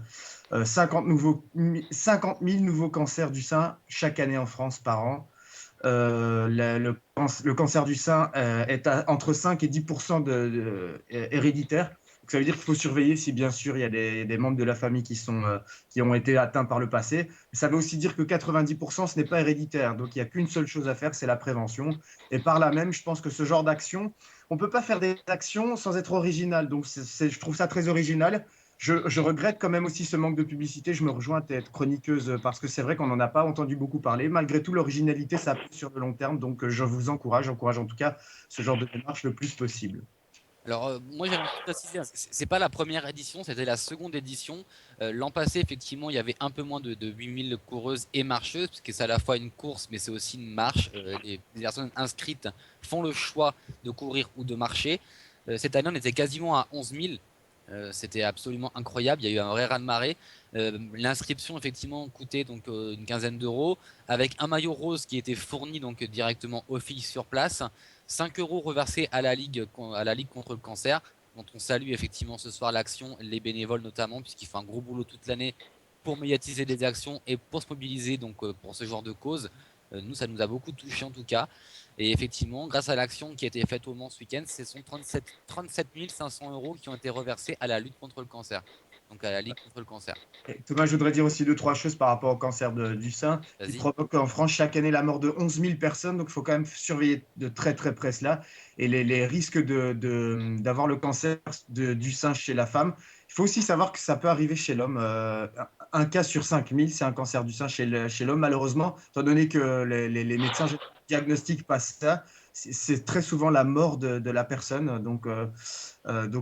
50 000 nouveaux cancers du sein chaque année en France par an. Le cancer du sein est entre 5 et 10% héréditaire. Donc, ça veut dire qu'il faut surveiller si, bien sûr, il y a des membres de la famille qui ont été atteints par le passé. Ça veut aussi dire que 90%, ce n'est pas héréditaire. Donc, il n'y a qu'une seule chose à faire, c'est la prévention. Et par là même, je pense que ce genre d'action, on ne peut pas faire des actions sans être original. Donc, je trouve ça très original. Je regrette quand même aussi ce manque de publicité. Je me rejoins à être chroniqueuse parce que c'est vrai qu'on n'en a pas entendu beaucoup parler. Malgré tout, l'originalité, ça paye sur le long terme. Donc, je vous j'encourage en tout cas ce genre de démarche le plus possible. Alors, moi j'aimerais juste préciser, hein, c'est pas la première édition, c'était la seconde édition. L'an passé, effectivement, il y avait un peu moins de 8000 coureuses et marcheuses, parce que c'est à la fois une course, mais c'est aussi une marche. Les personnes inscrites font le choix de courir ou de marcher. Cette année, on était quasiment à 11 000. C'était absolument incroyable. Il y a eu un vrai raz-de-marée. L'inscription, effectivement, coûtait donc une quinzaine d'euros, avec un maillot rose qui était fourni donc directement aux filles sur place. 5 euros reversés à la Ligue contre le cancer, dont on salue effectivement ce soir l'action, les bénévoles notamment, puisqu'ils font un gros boulot toute l'année pour médiatiser des actions et pour se mobiliser donc pour ce genre de cause. Nous, ça nous a beaucoup touché en tout cas. Et effectivement, grâce à l'action qui a été faite au Mans ce week-end, ce sont 37 500 euros qui ont été reversés à la lutte contre le cancer. Donc à la Ligue contre le cancer. Et Thomas, je voudrais dire aussi deux, trois choses par rapport au cancer du sein, qui Vas-y. provoque en France chaque année la mort de 11 000 personnes. Donc, il faut quand même surveiller de très, très près cela. Et les risques d'avoir le cancer du sein chez la femme. Il faut aussi savoir que ça peut arriver chez l'homme. Un cas sur 5 000, c'est un cancer du sein chez l'homme. Malheureusement, étant donné que les médecins diagnostiquent pas ça, c'est très souvent la mort de la personne. Donc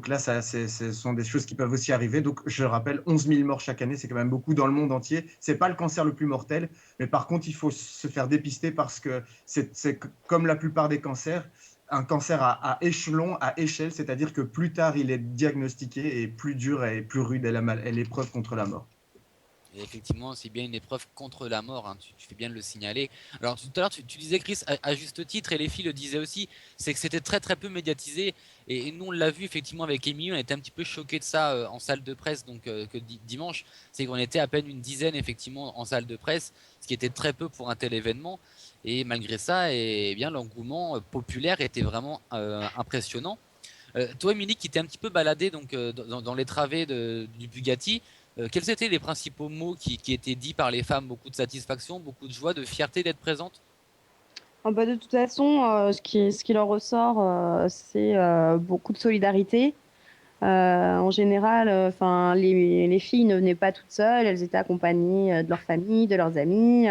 là, ce sont des choses qui peuvent aussi arriver. Donc, je rappelle, 11 000 morts chaque année, c'est quand même beaucoup dans le monde entier. Ce n'est pas le cancer le plus mortel, mais par contre, il faut se faire dépister parce que c'est comme la plupart des cancers, un cancer à échelon, à échelle, c'est-à-dire que plus tard il est diagnostiqué et plus dur et plus rude est l'épreuve contre la mort. Et effectivement, c'est bien une épreuve contre la mort, hein, tu fais bien de le signaler. Alors tout à l'heure, tu disais, Chris, à juste titre, et les filles le disaient aussi, c'est que c'était très très peu médiatisé. Et nous, on l'a vu effectivement avec Émilie, on était un petit peu choqués de ça en salle de presse, donc que dimanche, c'est qu'on était à peine une dizaine effectivement en salle de presse, ce qui était très peu pour un tel événement. Et malgré ça, eh bien l'engouement populaire était vraiment impressionnant. Toi, Émilie, qui t'es un petit peu baladée donc, dans les travées du Bugatti, quels étaient les principaux mots qui étaient dits par les femmes? Beaucoup de satisfaction, beaucoup de joie, de fierté d'être présente? Ah bah, de toute façon, ce qui leur ressort, c'est beaucoup de solidarité. En général, les filles ne venaient pas toutes seules, elles étaient accompagnées de leur famille, de leurs amis.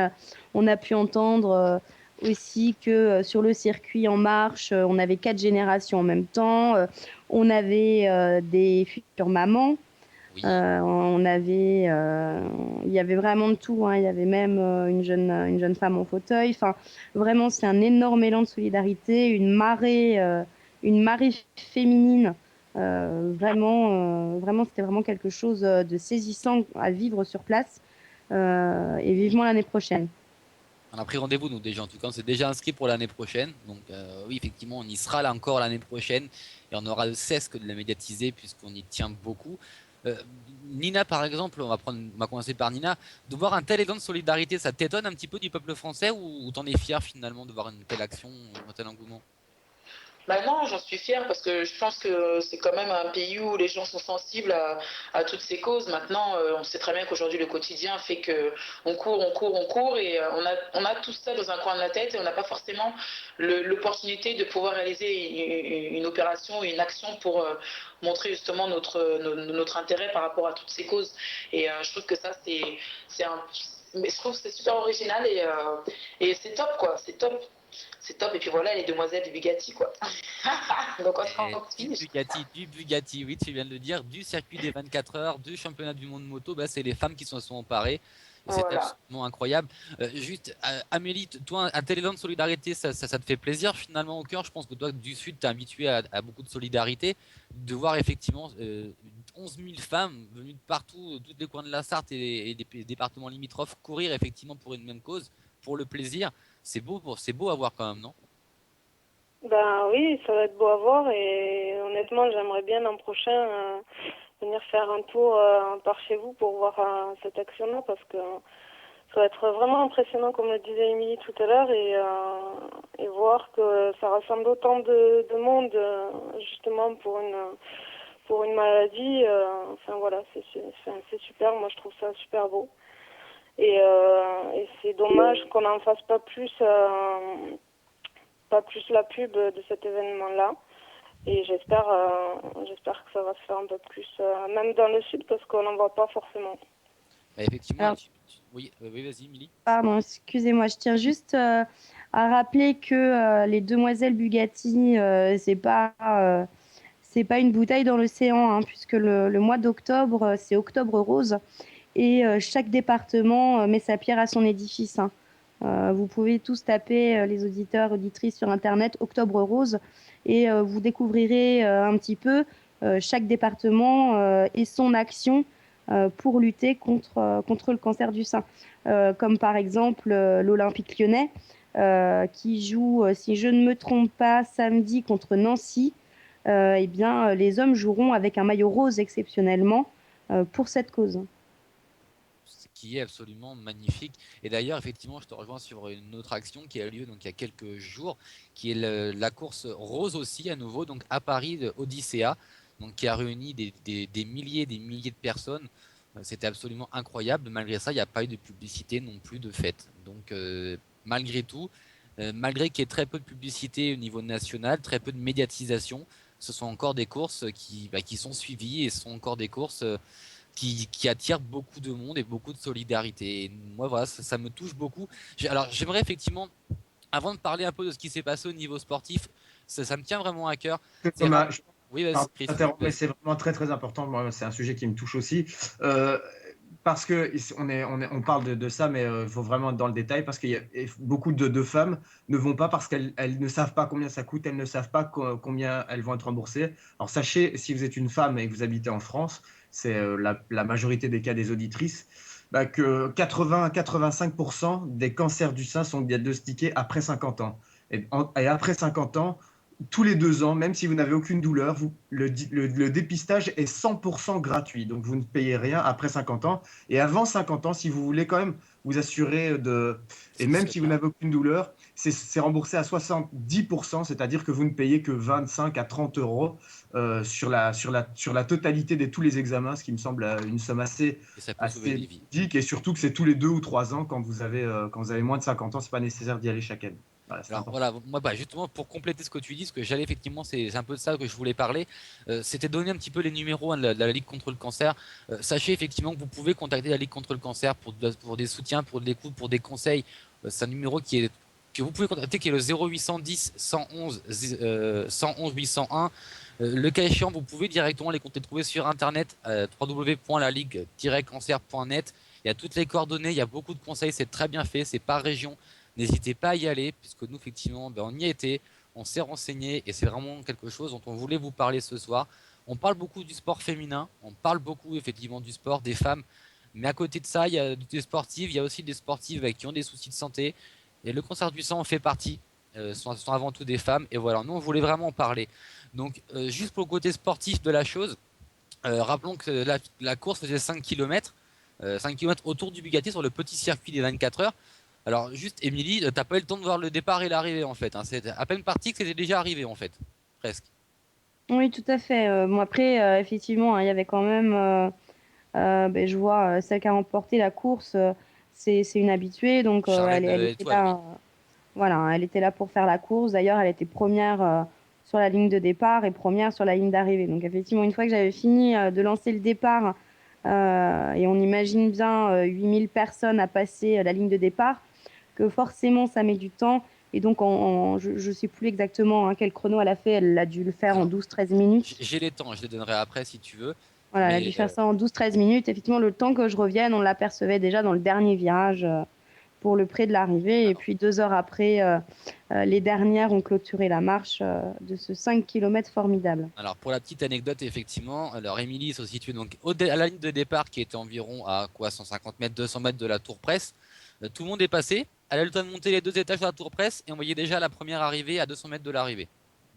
On a pu entendre aussi que sur le circuit en marche, on avait 4 générations en même temps. On avait des futures mamans. Oui. Il y avait vraiment de tout, hein. Il y avait même une jeune femme en fauteuil. Enfin, vraiment, c'est un énorme élan de solidarité, une marée féminine. Vraiment, c'était vraiment quelque chose de saisissant à vivre sur place. Et vivement l'année prochaine. On a pris rendez-vous, nous, déjà. En tout cas, on s'est déjà inscrit pour l'année prochaine. Donc, oui, effectivement, on y sera là encore l'année prochaine. Et on aura de cesse que de la médiatiser puisqu'on y tient beaucoup. Euh, Nina, par exemple, on va commencer par Nina. De voir un tel élan de solidarité, ça t'étonne un petit peu du peuple français ou t'en es fier finalement de voir une telle action, un tel engouement? Bah non, j'en suis fière parce que je pense que c'est quand même un pays où les gens sont sensibles à toutes ces causes. Maintenant, on sait très bien qu'aujourd'hui le quotidien fait que on court et on a tout ça dans un coin de la tête et on n'a pas forcément l'opportunité de pouvoir réaliser une opération, une action pour montrer justement notre intérêt par rapport à toutes ces causes. Et je trouve que ça c'est un, mais je trouve que c'est super original et c'est top quoi, c'est top. C'est top, et puis voilà les demoiselles du Bugatti, quoi. Donc on sera en finish. Du Bugatti, oui, tu viens de le dire, du circuit des 24 heures, du championnat du monde moto, bah, c'est les femmes qui s'en sont emparées. C'est Voilà. absolument incroyable. Juste, Amélie, toi, un tel élan de solidarité, ça te fait plaisir finalement au cœur. Je pense que toi, du Sud, tu es habitué à beaucoup de solidarité. De voir effectivement 11 000 femmes venues de partout, tous les coins de la Sarthe et des départements limitrophes, courir effectivement pour une même cause, pour le plaisir. C'est beau à voir quand même, non? Ben oui, ça va être beau à voir et honnêtement, j'aimerais bien l'an prochain venir faire un tour par chez vous pour voir cette action-là parce que ça va être vraiment impressionnant, comme le disait Émilie tout à l'heure, et voir que ça rassemble autant de monde justement pour une maladie. Enfin voilà, c'est super. Moi, je trouve ça super beau. Et c'est dommage qu'on n'en fasse pas plus la pub de cet événement-là. Et j'espère que ça va se faire un peu plus, même dans le sud, parce qu'on n'en voit pas forcément. Bah, effectivement, Alors, oui, oui, vas-y, Milly. pardon, excusez-moi, je tiens juste à rappeler que les demoiselles Bugatti, c'est pas une bouteille dans l'océan, hein, puisque le mois d'octobre, c'est Octobre Rose, et chaque département met sa pierre à son édifice, hein. Vous pouvez tous taper les auditeurs, auditrices sur Internet, Octobre Rose, et vous découvrirez un petit peu chaque département et son action pour lutter contre le cancer du sein. Comme par exemple l'Olympique lyonnais, qui joue, si je ne me trompe pas, samedi contre Nancy. Eh bien, les hommes joueront avec un maillot rose exceptionnellement pour cette cause. Ce qui est absolument magnifique. Et d'ailleurs, effectivement, je te rejoins sur une autre action qui a lieu donc il y a quelques jours, qui est la course rose aussi à nouveau, donc à Paris, de Odyssea, donc qui a réuni des milliers de personnes. C'était absolument incroyable. Malgré ça, il n'y a pas eu de publicité non plus de fête. Donc, malgré tout, malgré qu'il y ait très peu de publicité au niveau national, très peu de médiatisation, ce sont encore des courses qui sont suivies et ce sont encore des courses qui attire beaucoup de monde et beaucoup de solidarité. Et moi, voilà, ça me touche beaucoup. Alors, j'aimerais effectivement, avant de parler un peu de ce qui s'est passé au niveau sportif, ça me tient vraiment à cœur. Thomas, Oui, vas-y, Chris. mais c'est vraiment très très important. Moi, c'est un sujet qui me touche aussi. Parce que on parle de ça, mais il faut vraiment être dans le détail parce qu'il y a beaucoup de femmes ne vont pas parce qu'elles ne savent pas combien ça coûte, elles ne savent pas combien elles vont être remboursées. Alors sachez, si vous êtes une femme et que vous habitez en France, c'est la majorité des cas des auditrices, bah, que 80-85% des cancers du sein sont diagnostiqués après 50 ans. Et après 50 ans, tous les 2 ans, même si vous n'avez aucune douleur, le dépistage est 100% gratuit. Donc, vous ne payez rien après 50 ans. Et avant 50 ans, si vous voulez quand même vous assurer de... Et même si vous n'avez aucune douleur, c'est remboursé à 70%, c'est-à-dire que vous ne payez que 25 à 30 euros sur la totalité de tous les examens, ce qui me semble une somme assez ludique. Et surtout que c'est tous les 2 ou 3 ans quand vous avez moins de 50 ans, ce n'est pas nécessaire d'y aller chaque année. Voilà, moi justement pour compléter ce que tu dis, ce que j'allais effectivement, c'est un peu de ça que je voulais parler, c'était donner un petit peu les numéros de la Ligue contre le cancer. Sachez effectivement que vous pouvez contacter la Ligue contre le cancer pour des soutiens, pour de l'écoute, pour des conseils. C'est un numéro que vous pouvez contacter qui est le 0810 111 801. Le cas échéant, vous pouvez directement les trouver sur internet www.laligue-cancer.net. Il y a toutes les coordonnées, il y a beaucoup de conseils, c'est très bien fait, c'est par région. N'hésitez pas à y aller, puisque nous, effectivement, on y a été, on s'est renseigné, et c'est vraiment quelque chose dont on voulait vous parler ce soir. On parle beaucoup du sport féminin, on parle beaucoup, effectivement, du sport des femmes, mais à côté de ça, il y a des sportives, il y a aussi des sportives qui ont des soucis de santé, Et le cancer du sang en fait partie. Sont avant tout des femmes. Et voilà, nous on voulait vraiment en parler. Donc juste pour le côté sportif de la chose, rappelons que la course faisait 5 km. 5 km autour du Bugatti sur le petit circuit des 24 heures. Alors juste, Émilie, t'as pas eu le temps de voir le départ et l'arrivée en fait. Hein. C'est à peine parti que c'était déjà arrivé en fait. Presque. Oui, tout à fait. Bon, après, effectivement, hein, il y avait quand même, ben, je vois, celle qui a remporté la course, c'est une habituée, donc Charlène elle était Étoile, oui. là, voilà, hein, elle était là pour faire la course. D'ailleurs, elle était première sur la ligne de départ et première sur la ligne d'arrivée. Donc, effectivement, une fois que j'avais fini de lancer le départ, et on imagine bien 8000 personnes à passer la ligne de départ, que forcément, ça met du temps. Et donc, je ne sais plus exactement hein, quel chrono elle a fait. Elle a dû le faire en Alors, 12-13 minutes. j'ai les temps, je les donnerai après si tu veux. Voilà, elle a dû Mais faire ça en 12-13 minutes. Effectivement, le temps que je revienne, on l'apercevait déjà dans le dernier virage pour le près de l'arrivée. Et alors, puis 2 heures après, les dernières ont clôturé la marche de ce 5 km formidable. alors, pour la petite anecdote, effectivement, alors Émilie se situe donc à la ligne de départ qui était environ à quoi 150 mètres, 200 mètres de la tour presse. Tout le monde est passé. Elle a eu le temps de monter les 2 étages de la tour presse et on voyait déjà la première arrivée à 200 mètres de l'arrivée.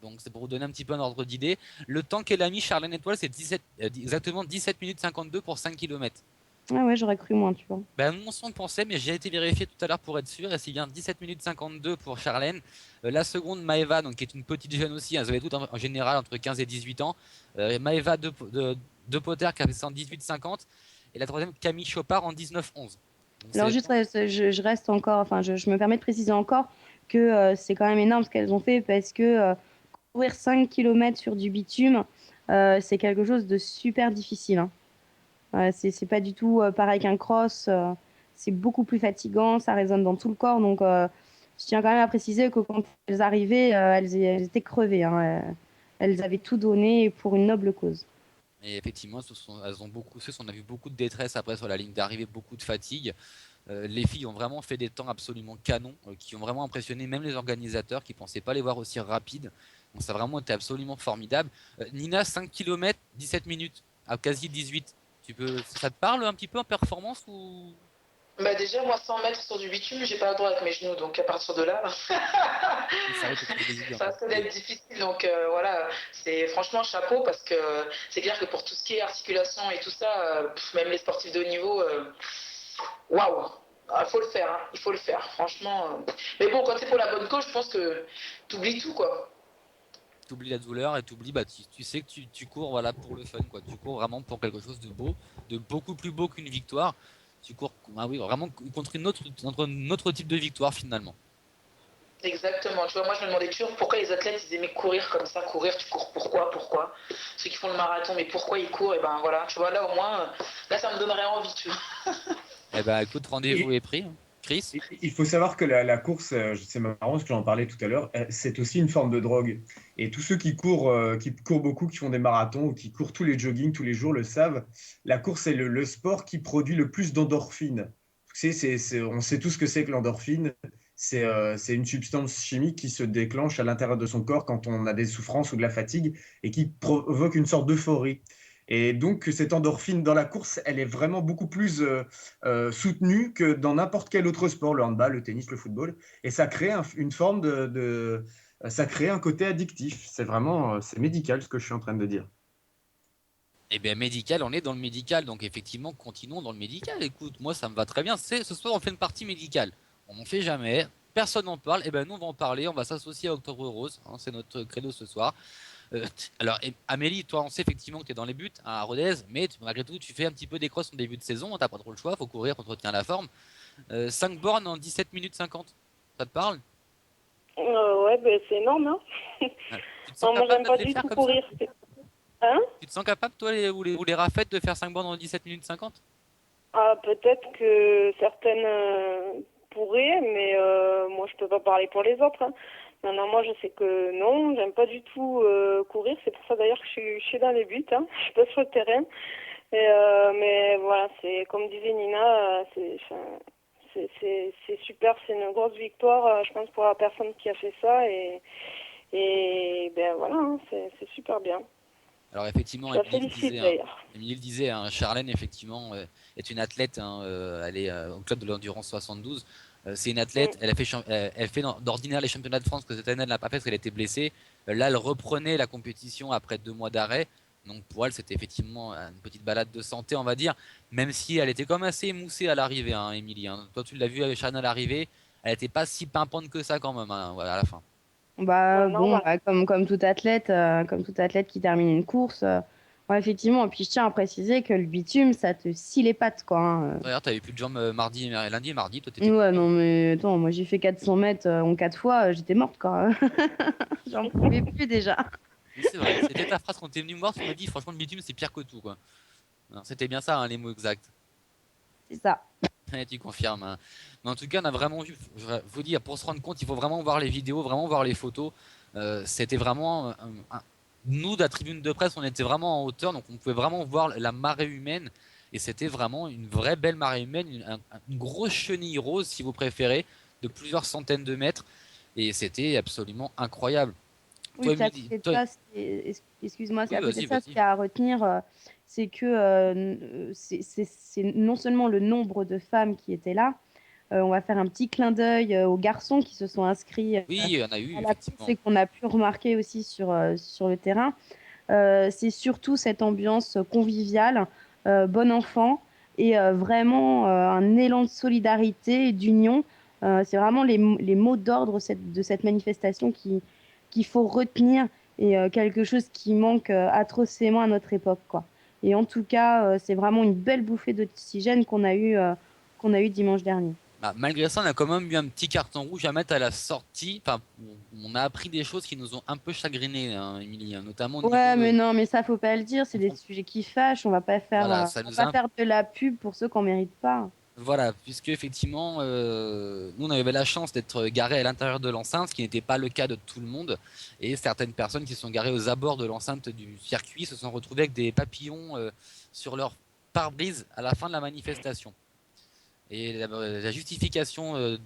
Donc c'est pour vous donner un petit peu un ordre d'idée. Le temps qu'elle a mis Charlène Étoile, c'est exactement 17 minutes 52 pour 5 km. Ah ouais, j'aurais cru moins, tu vois. Ben, mon son pensait, mais j'ai été vérifié tout à l'heure pour être sûr, et c'est bien 17 minutes 52 pour Charlène. La seconde, Maëva, donc, qui est une petite jeune aussi, hein, elles avaient toutes en général entre 15 et 18 ans. Maëva de Potter qui a fait ça en 18-50, et la troisième, Camille Chopard en 19-11. Donc, Alors c'est juste, je reste encore, enfin, je me permets de préciser encore que c'est quand même énorme ce qu'elles ont fait parce que courir 5 km sur du bitume, c'est quelque chose de super difficile. Hein. C'est pas du tout pareil qu'un cross. C'est beaucoup plus fatigant, ça résonne dans tout le corps. Donc, je tiens quand même à préciser que quand elles arrivaient, elles étaient crevées. Hein. Elles avaient tout donné pour une noble cause. Et effectivement, elles ont beaucoup, on a vu beaucoup de détresse après sur la ligne d'arrivée, beaucoup de fatigue. Les filles ont vraiment fait des temps absolument canons, qui ont vraiment impressionné même les organisateurs qui pensaient pas les voir aussi rapides. Donc ça a vraiment été absolument formidable. Nina, 5 km, 17 minutes, à quasi 18. Ça te parle un petit peu en performance ou Bah déjà, moi, 100 mètres sur du bitume, j'ai pas le droit avec mes genoux, donc à partir de là, ça risque d'être évident. ça risque d'être difficile. Donc voilà, c'est franchement chapeau parce que c'est clair que pour tout ce qui est articulation et tout ça, même les sportifs de haut niveau, waouh, il faut le faire, hein, il faut le faire, franchement. Mais bon, quand c'est pour la bonne cause, je pense que t'oublies tout, quoi. T'oublies la douleur et t'oublies, bah, tu sais que tu cours voilà, pour le fun, quoi. Tu cours vraiment pour quelque chose de beau, de beaucoup plus beau qu'une victoire. Tu cours oui, vraiment contre un autre type de victoire finalement. Exactement. Tu vois, moi, je me demandais toujours pourquoi les athlètes, ils aimaient courir comme ça. Courir, tu cours pourquoi? Ceux qui font le marathon, mais pourquoi ils courent? Et ben voilà, tu vois, là, au moins, là, ça me donnerait envie, tu vois. Eh ben, écoute, rendez-vous est pris. Hein. Chris? Il faut savoir que la course, c'est marrant parce que j'en parlais tout à l'heure, c'est aussi une forme de drogue. Et tous ceux qui courent beaucoup, qui font des marathons ou qui courent tous les joggings tous les jours le savent, la course est le sport qui produit le plus d'endorphines. On sait tous ce que c'est que l'endorphine. C'est une substance chimique qui se déclenche à l'intérieur de son corps quand on a des souffrances ou de la fatigue et qui provoque une sorte d'euphorie. Et donc, cette endorphine dans la course, elle est vraiment beaucoup plus soutenue que dans n'importe quel autre sport, le handball, le tennis, le football. Et ça crée une forme ça crée un côté addictif. C'est vraiment, c'est médical ce que je suis en train de dire. Eh bien, médical, on est dans le médical, donc effectivement, continuons dans le médical. Écoute, moi, ça me va très bien. Ce soir, on fait une partie médicale. On n'en fait jamais, personne n'en parle. Eh bien, nous, on va en parler. On va s'associer à Octobre Rose. Hein, c'est notre credo ce soir. Alors, Amélie, toi, on sait effectivement que tu es dans les buts à Rodez, mais malgré tout, tu fais un petit peu des crosses en début de saison. Tu n'as pas trop le choix, il faut courir, entretien la forme. 5 bornes en 17 minutes 50. Ça te parle? Ouais, ben c'est énorme, hein. Tu te sens Non, moi, j'aime capable pas de les du faire tout comme courir. ça? Hein? Tu te sens capable, toi, ou les rafettes, de faire 5 bornes en 17 minutes 50? Ah, peut-être que certaines pourraient, mais moi, je peux pas parler pour les autres. Hein. Non, moi, je sais que non, j'aime pas du tout courir. C'est pour ça, d'ailleurs, que je suis dans les buts. Hein. Je suis pas sur le terrain. Et, mais voilà, c'est comme disait Nina, c'est super. C'est une grosse victoire, je pense, pour la personne qui a fait ça. Et ben voilà, hein, c'est super bien. Alors effectivement, Je la félicite d'ailleurs. Émilie le disait, hein, Charlène effectivement est une athlète, hein, elle est au club de l'endurance 72. C'est une athlète, elle fait d'ordinaire les championnats de France que cette année elle n'a pas fait parce qu'elle était blessée. Là, elle reprenait la compétition après 2 mois d'arrêt. Donc pour elle, c'était effectivement une petite balade de santé, on va dire. Même si elle était quand même assez émoussée à l'arrivée, hein, Émilie. Hein. Toi, tu l'as vu avec Charles à l'arrivée, elle n'était pas si pimpante que ça quand même, hein, voilà, à la fin. Bah Ouais, bon, normal. bah, comme tout athlète qui termine une course, ouais, effectivement. Et puis je tiens à préciser que le bitume, ça te scie les pattes, quoi. Hein. D'ailleurs, t'avais plus de jambes lundi et mardi, toi t'étais. Ouais, non mais attends, moi j'ai fait 400 mètres en 4 fois, j'étais morte, quoi. J'en pouvais plus déjà. Oui, c'est vrai, c'était ta phrase quand t'es venu me voir, tu m'as dit franchement le bitume c'est pire que tout, quoi. Alors, c'était bien ça, hein, les mots exacts. C'est ça. Ouais, tu confirmes. Hein. Mais en tout cas, on a vraiment vu, je vais vous dire, pour se rendre compte, il faut vraiment voir les vidéos, vraiment voir les photos. C'était vraiment. Nous, de la tribune de presse, on était vraiment en hauteur, donc on pouvait vraiment voir la marée humaine. Et c'était vraiment une vraie belle marée humaine, une grosse chenille rose, si vous préférez, de plusieurs centaines de mètres. Et c'était absolument incroyable. Oui, Toi, puis à Émilie, côté de toi... ça, excuse-moi, c'est Oui, à côté vas-y, de ça, ce vas-y. qu'il y a à retenir, c'est que c'est non seulement le nombre de femmes qui étaient là, on va faire un petit clin d'œil aux garçons qui se sont inscrits Oui, il y en a eu, à la course effectivement. et qu'on a pu remarquer aussi sur le terrain. C'est surtout cette ambiance conviviale, bon enfant, et vraiment un élan de solidarité et d'union. C'est vraiment les mots d'ordre de cette manifestation qu'il faut retenir et quelque chose qui manque atrocement à notre époque, quoi. Et en tout cas, c'est vraiment une belle bouffée d'oxygène qu'on a eu dimanche dernier. Bah, malgré ça, on a quand même eu un petit carton rouge à mettre à la sortie. Enfin, on a appris des choses qui nous ont un peu chagrinés, hein, Émilie, hein, notamment au Ouais, niveau. mais non, mais ça, faut pas le dire. C'est des sujets qui fâchent. Voilà, ça On va nous pas a. faire de la pub pour ceux qu'on mérite pas. Voilà, puisque effectivement, nous on avait la chance d'être garés à l'intérieur de l'enceinte, ce qui n'était pas le cas de tout le monde. Et certaines personnes qui sont garées aux abords de l'enceinte du circuit se sont retrouvées avec des papillons sur leur pare-brise à la fin de la manifestation. Et la justification de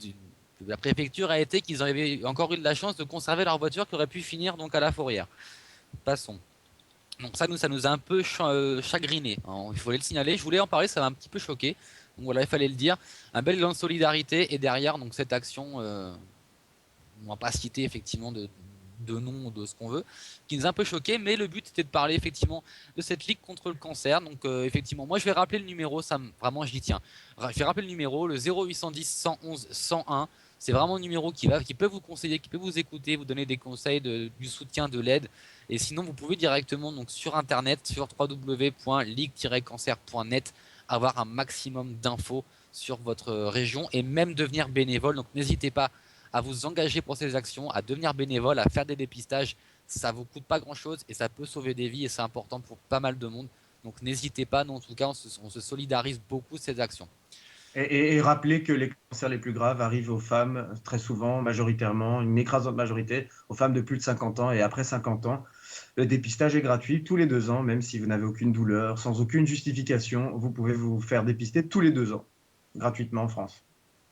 la préfecture a été qu'ils avaient encore eu de la chance de conserver leur voiture qui aurait pu finir donc à la fourrière. Passons. Donc ça nous a un peu chagriné. Il fallait le signaler. Je voulais en parler, ça m'a un petit peu choqué. Donc voilà, il fallait le dire. Un bel élan de solidarité et derrière donc cette action, on va pas citer effectivement de nom de ce qu'on veut, qui nous a un peu choqué, mais le but était de parler effectivement de cette ligue contre le cancer. Donc effectivement, moi je vais rappeler le numéro, vraiment j'y tiens. Je vais rappeler le numéro, le 0810 111 101. C'est vraiment un numéro qui peut vous conseiller, qui peut vous écouter, vous donner des conseils, du soutien, de l'aide. Et sinon, vous pouvez directement donc sur internet, sur www.ligue-cancer.net, avoir un maximum d'infos sur votre région et même devenir bénévole. Donc n'hésitez pas à vous engager pour ces actions, à devenir bénévole, à faire des dépistages. Ça vous coûte pas grand chose et ça peut sauver des vies et c'est important pour pas mal de monde. Donc n'hésitez pas, nous en tout cas on se solidarise beaucoup de ces actions. Et rappeler que les cancers les plus graves arrivent aux femmes très souvent, majoritairement, une écrasante majorité, aux femmes de plus de 50 ans et après 50 ans. Le dépistage est gratuit tous les 2 ans, même si vous n'avez aucune douleur, sans aucune justification. Vous pouvez vous faire dépister tous les 2 ans, gratuitement en France.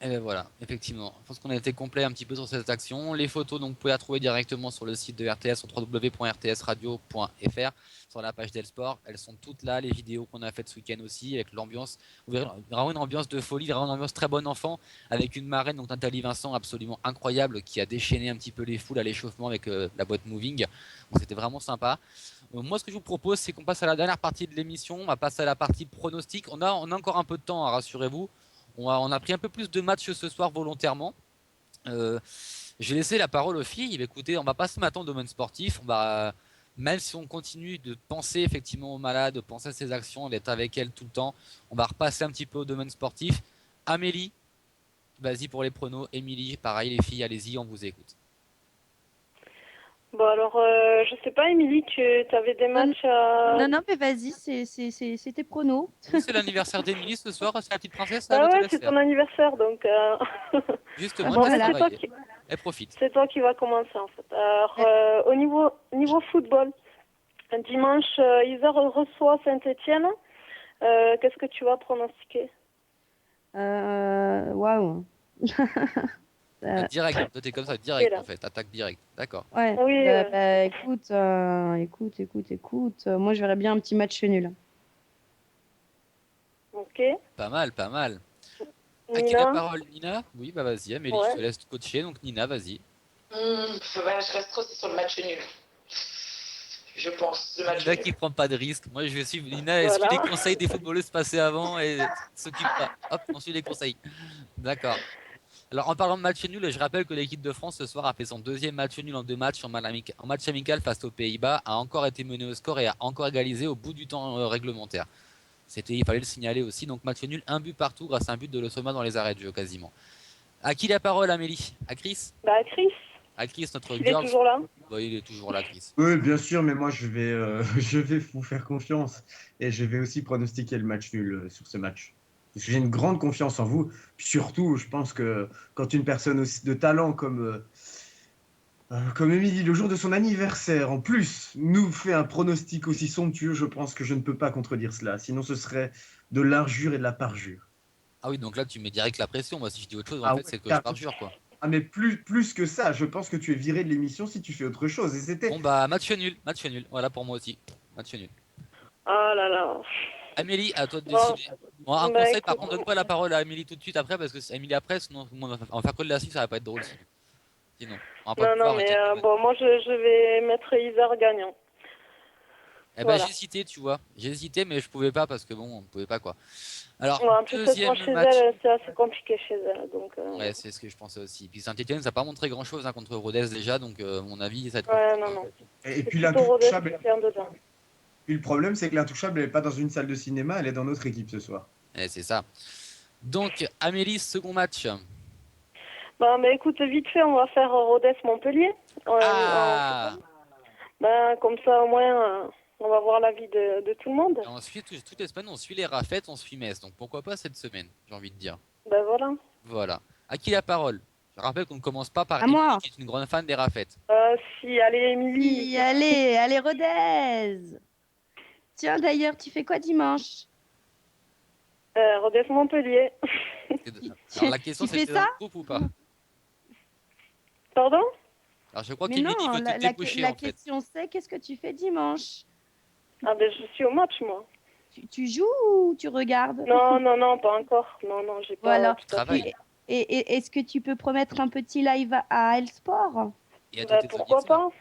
Et ben voilà, effectivement. Je pense qu'on a été complet un petit peu sur cette action. Les photos, donc, vous pouvez la trouver directement sur le site de RTS, sur www.rtsradio.fr, sur la page d'Elsport. Elles sont toutes là, les vidéos qu'on a faites ce week-end aussi, avec l'ambiance. Vous verrez vraiment une ambiance de folie, vraiment une ambiance très bon enfant, avec une marraine, donc Nathalie Vincent, absolument incroyable, qui a déchaîné un petit peu les foules à l'échauffement avec la boîte moving. Donc c'était vraiment sympa. Moi, ce que je vous propose, c'est qu'on passe à la dernière partie de l'émission. On va passer à la partie pronostic. On a encore un peu de temps, hein, rassurez-vous. On a pris un peu plus de matchs ce soir volontairement. Euh, j'ai laissé la parole aux filles. Écoutez, on va pas se mettre au domaine sportif. Même si on continue de penser effectivement aux malades, de penser à ses actions, d'être avec elles tout le temps, on va repasser un petit peu au domaine sportif. Amélie, vas-y pour les pronos. Émilie, pareil, les filles, allez-y, on vous écoute. Bon, alors, je sais pas, Émilie, tu avais des matchs à... Non, non, mais vas-y, c'est tes pronos. Oui, c'est l'anniversaire d'Émilie ce soir, c'est la petite princesse, Ah elle te ouais, laisse c'est faire. ton anniversaire, donc... Justement, Bon, elle mais va c'est toi travailler. qui... Elle profite. C'est toi qui vas commencer, en fait. Alors, au niveau football, dimanche, Isère reçoit Saint-Étienne. Qu'est-ce que tu vas pronostiquer? Waouh. Direct, toi t'es comme ça, Et direct là. en fait, attaque direct, d'accord. Ouais. Oui, Écoute. Moi, je verrais bien un petit match nul. ok. Pas mal, pas mal. À qui la Nina. parole, Nina? Oui, bah vas-y, Amélie, Ouais. je te laisse coacher, donc Nina, vas-y. Je reste trop sur le match nul. Je pense, le match Nina nul. qui prend pas de risque. Moi, je vais suivre Nina, elle suit Voilà. les conseils des footballeuses passées avant et s'occupe pas. Hop, on suit les conseils. D'accord. Alors, en parlant de match nul, je rappelle que l'équipe de France ce soir a fait son deuxième match nul en 2 matchs en match amical face aux Pays-Bas, a encore été mené au score et a encore égalisé au bout du temps réglementaire. Il fallait le signaler aussi. Donc, match nul, un but partout grâce à un but de Le Somma dans les arrêts de jeu quasiment. À qui la parole, Amélie? À Chris? Bah, Chris, À Chris, notre il est girl. toujours là. Bah, il est toujours là, Chris. Oui, bien sûr, mais moi, je vais vous faire confiance et je vais aussi pronostiquer le match nul sur ce match. Parce que j'ai une grande confiance en vous. Puis surtout, je pense que quand une personne aussi de talent comme Émilie, le jour de son anniversaire, en plus, nous fait un pronostic aussi somptueux, je pense que je ne peux pas contredire cela. Sinon, ce serait de l'injure et de la parjure. Ah oui, donc là, tu mets direct la pression. Moi, si je dis autre chose, en Ah fait, ouais, c'est que je car- parjure, quoi. ah, mais plus que ça, je pense que tu es viré de l'émission si tu fais autre chose. Et c'était. Bon, bah, match nul. Match nul. Voilà pour moi aussi. Match nul. Ah là là. Amélie, à toi de Bon, décider. Bon, un bah, conseil, par écoute, contre, donne pas la parole à Amélie tout de suite après, parce que si Amélie après, sinon, on va faire que de la suite, ça va pas être drôle sinon. Sinon, on va pas non, pouvoir non, mais gagner. bon, moi, je vais mettre Isère gagnant. Eh ben, voilà. j'ai hésité, tu vois. J'ai hésité, mais je pouvais pas parce que bon, on pouvait pas quoi. Alors, Ouais, en plus, deuxième chez match. elle, c'est assez compliqué chez elle. Donc, Ouais, c'est ce que je pensais aussi. Puis Saint-Etienne, ça n'a pas montré grand-chose hein, contre Rodez déjà, donc à mon avis, ça va être ouais, compliqué. non, non. Et C'est puis plutôt Rodez l'intouchable. qui est en dedans. Puis le problème, c'est que l'intouchable, elle n'est pas dans une salle de cinéma, elle est dans notre équipe ce soir. C'est ça. Donc, Amélie, second match. Bah, mais écoute, vite fait, on va faire Rodez-Montpellier. Ah Ben, comme ça, au moins, on va voir l'avis de tout le monde. Et on suit toutes les semaines, on suit les Rafettes, on suit Metz. Donc pourquoi pas cette semaine, j'ai envie de dire. Ben voilà. Voilà. À qui la parole? Je rappelle qu'on ne commence pas par À Émilie, moi. qui est une grande fan des Rafettes. Si, allez, Émilie. Oui, allez, Rodez. Tiens, d'ailleurs, tu fais quoi dimanche? Rodez-Montpellier. Alors la question Tu c'est fais ça groupe ou pas? Pardon? Alors je crois Mais qu'Émilie non, veut te débaucher la en fait. question c'est qu'est-ce que tu fais dimanche? Ah ben, je suis au match, moi. Tu joues ou tu regardes? Non, non, non, pas encore. Non, non, j'ai pas Voilà. tout à fait. Travail. Et est-ce que tu peux promettre un petit live à Elsport? Et à tous Ben, tes pourquoi auditeurs. pas?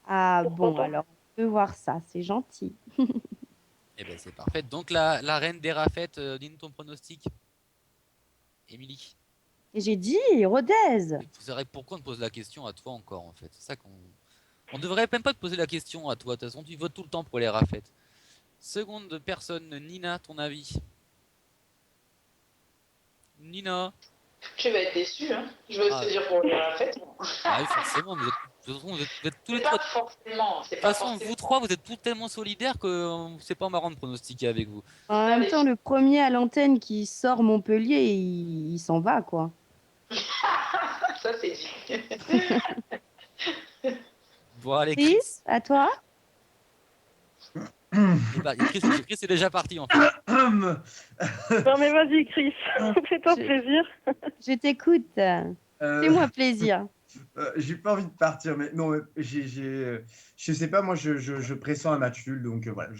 Ah Pourquoi bon, pas. alors on peut voir ça, c'est gentil. Eh ben c'est parfait. Donc la reine des Rafettes, dis-nous ton pronostic. Émilie. Et j'ai dit Rodez. C'est vrai que pourquoi on te pose la question à toi encore en fait? C'est ça qu'on. On devrait même pas te poser la question à toi. De toute façon, tu votes tout le temps pour les Rafettes. Seconde personne, Nina, ton avis? Nina. Tu vas être déçu, hein. Je vais te dire pour la fête. Ah oui, forcément, de toute façon, vous êtes tous les C'est trois. pas forcément. De toute façon, vous trois, vous êtes tous tellement solidaires que c'est pas marrant de pronostiquer avec vous. En même temps, le premier à l'antenne qui sort Montpellier, il s'en va quoi. Ça, c'est dit. Bon, allez, Chris, à toi? Chris est déjà parti en fait. Non, mais vas-y, Chris. Fais-toi plaisir. Je t'écoute. Fais-moi plaisir. J'ai pas envie de partir, mais non, je sais pas, moi je pressens un match nul, donc voilà,